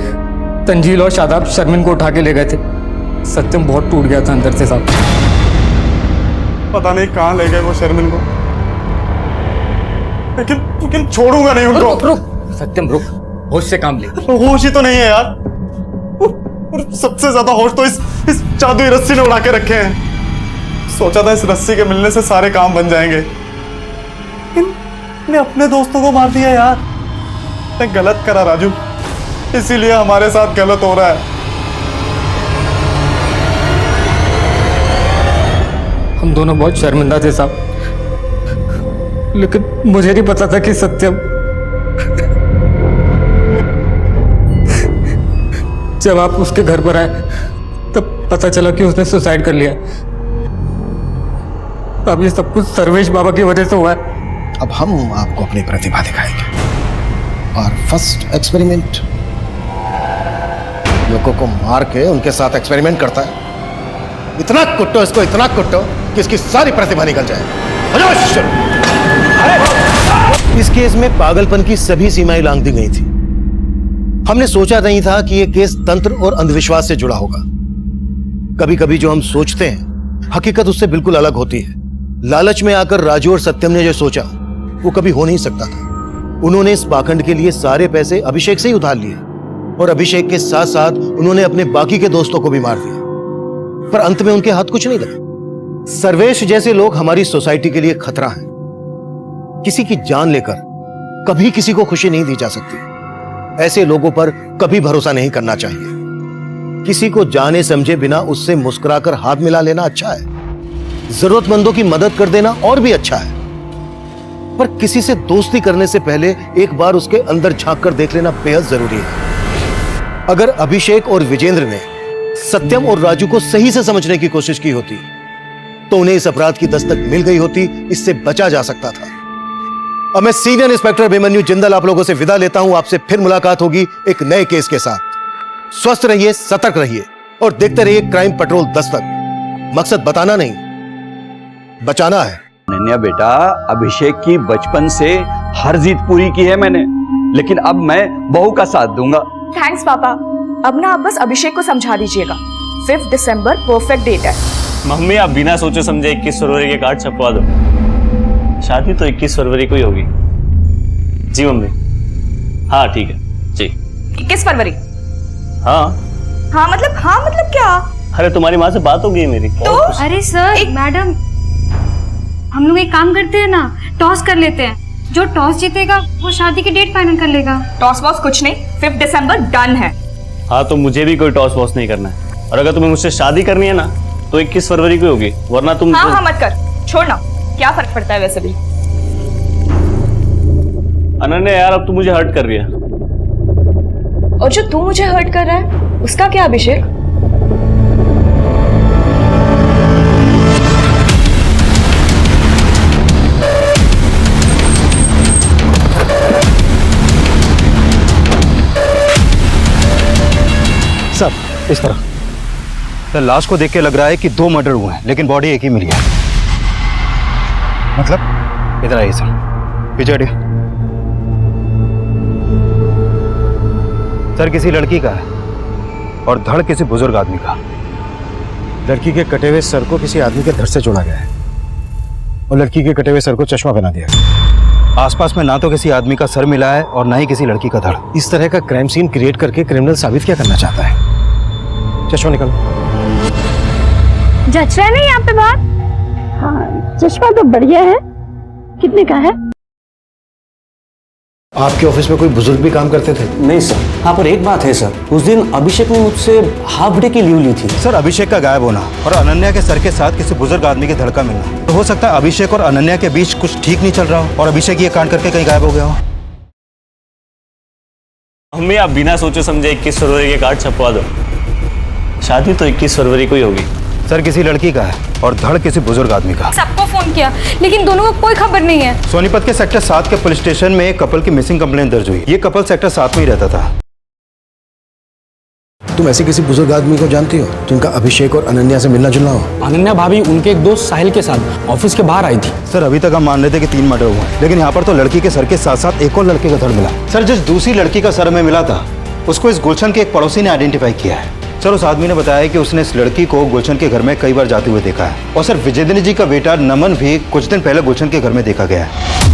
तंजील और शादाब शर्मिन को उठा के ले गए थे। सत्यम बहुत टूट गया था अंदर से साहब। पता नहीं कहाँ ले गए वो शर्मिन को, लेकिन छोड़ूंगा नहीं उनको। रुक सत्यम रुक, होश से काम ले। होश ही तो नहीं है यार, और सबसे ज्यादा होश तो इस जादुई रस्सी ने उड़ा के रखे हैं। सोचा था इस रस्सी के मिलने से सारे काम बन जाएंगे, ने अपने दोस्तों को मार दिया यार। ने गलत करा राजू, इसीलिए हमारे साथ गलत हो रहा है। हम दोनों बहुत शर्मिंदा थे साहब, लेकिन मुझे नहीं पता था कि सत्यम जब आप उसके घर पर आए तब पता चला कि उसने सुसाइड कर लिया। अब ये सब कुछ सर्वेश बाबा की वजह से हुआ है। अब हम आपको अपनी प्रतिभा दिखाएंगे और फर्स्ट एक्सपेरिमेंट, लोगों को मार के उनके साथ एक्सपेरिमेंट करता है। इतना कुट्टो इसको, इतना कुट्टो कि इसकी सारी प्रतिभा निकल जाए। इस केस में पागलपन की सभी सीमाएं लांघ दी गई थी। हमने सोचा नहीं था कि यह केस तंत्र और अंधविश्वास से जुड़ा होगा। कभी कभी जो हम सोचते हैं हकीकत उससे बिल्कुल अलग होती है। लालच में आकर राजू और सत्यम ने जो सोचा वो कभी हो नहीं सकता था। उन्होंने इस पाखंड के लिए सारे पैसे अभिषेक से ही उधार लिए और अभिषेक के साथ साथ उन्होंने अपने बाकी के दोस्तों को भी मार दिया, पर अंत में उनके हाथ कुछ नहीं लगा। सर्वेश जैसे लोग हमारी सोसाइटी के लिए खतरा हैं। किसी की जान लेकर कभी किसी को खुशी नहीं दी जा सकती। ऐसे लोगों पर कभी भरोसा नहीं करना चाहिए। किसी को जाने समझे बिना उससे मुस्कुराकर हाथ मिला लेना अच्छा है, जरूरतमंदों की मदद कर देना और भी अच्छा है, पर किसी से दोस्ती करने से पहले एक बार उसके अंदर झांक कर देख लेना बेहद जरूरी है। अगर अभिषेक और विजेंद्र ने सत्यम और राजू को सही से समझने की कोशिश की होती तो उन्हें इस अपराध की दस्तक मिल गई होती, इससे बचा जा सकता था। अब मैं सीनियर इंस्पेक्टर अभिमन्यु जिंदल आप लोगों से विदा लेता हूं। आपसे फिर मुलाकात होगी एक नए केस के साथ। स्वस्थ रहिए, सतर्क रहिए और देखते रहिए क्राइम पेट्रोल दस्तक। मकसद बताना नहीं, बचाना है। अनन्या बेटा, अभिषेक की बचपन से हर जीत पूरी की है मैंने, लेकिन अब मैं बहू का साथ दूंगा। थैंक्स पापा। अब ना आप बस अभिषेक को समझा दीजिएगा, 5 दिसंबर परफेक्ट डेट है। मम्मी आप बिना सोचे समझे 21 फरवरी के कार्ड छपवा दो। शादी तो 21 फरवरी को ही होगी। जी मम्मी। हाँ ठीक है जी। 21 फरवरी? हाँ मतलब क्या? अरे तुम्हारी माँ से बात हो गई मेरी। तो अरे सर मैडम, हम लोग एक काम करते हैं ना, टॉस कर लेते हैं। जो टॉस जीतेगा वो शादी की डेट फाइनल कर लेगा। टॉस वॉस कुछ नहीं, 5 दिसंबर डन है। हाँ तो मुझे भी कोई टॉस वॉस नहीं करना है, और अगर तुम्हें मुझसे शादी करनी है ना तो 21 फरवरी को होगी, वरना तुम हाँ मत कर, छोड़ना, क्या फर्क पड़ता है वैसे भी। अनन्या यार अब तू मुझे हर्ट कर रही है। और जो तू मुझे हर्ट कर रहा है उसका क्या अभिषेक? सब इस तरह सर, लाश को देख के लग रहा है कि 2 मर्डर हुए हैं, लेकिन बॉडी एक ही मिली है। मतलब इधर आइए सर, पीछे हटिए। सर किसी लड़की का है और धड़ किसी बुजुर्ग आदमी का। लड़की के कटे हुए सर को किसी आदमी के धड़ से जोड़ा गया है और लड़की के कटे हुए सर को चश्मा बना दिया गया। आसपास में ना तो किसी आदमी का सर मिला है और ना ही किसी लड़की का धड़। इस तरह का क्राइम सीन क्रिएट करके क्रिमिनल साबित क्या करना चाहता है? चश्मा निकालो। जच रहा है नहीं यहाँ पे बात? हाँ चश्मा तो बढ़िया है। कितने का है? आपके ऑफिस में कोई बुजुर्ग भी काम करते थे? नहीं सर। हाँ, पर एक बात है सर, उस दिन अभिषेक ने मुझसे हाफ डे की लीव ली थी। सर, अभिषेक का गायब होना और अनन्या के सर के साथ किसी बुजुर्ग आदमी के धड़ का मिलना, तो हो सकता है अभिषेक और अनन्या के बीच कुछ ठीक नहीं चल रहा हो और अभिषेक ये कांड करके कहीं गायब हो गया हो। मम्मी, आप बिना सोचे समझे 21 फरवरी के कार्ड छपवा दो। शादी तो 21 फरवरी को ही होगी। सर, किसी लड़की का है और धड़ किसी बुजुर्ग आदमी का। सबको फोन किया लेकिन दोनों को कोई खबर नहीं है। सोनीपत के सेक्टर 7 के पुलिस स्टेशन में एक कपल की मिसिंग कंप्लेंट दर्ज हुई। ये कपल सेक्टर 7 में ही रहता था। तुम ऐसे किसी बुजुर्ग आदमी को जानती हो जिनका अभिषेक और अनन्या से मिलना जुलना हो? अनन्या भाभी उनके एक दोस्त साहिल के साथ ऑफिस के बाहर आई थी। सर, अभी तक हम मान रहे थे कि 3 मर्डर हुए, लेकिन यहाँ पर तो लड़की के सर के साथ साथ एक और लड़के का धड़ मिला। सर, जिस दूसरी लड़की का सर में मिला था उसको इस गुलशन के एक पड़ोसी ने आइडेंटिफाई किया है। सर, उस आदमी ने बताया कि उसने इस लड़की को गुलशन के घर में कई बार जाते हुए देखा है और सर विजेंद्र जी का बेटा नमन भी कुछ दिन पहले गुलशन के घर में देखा गया है।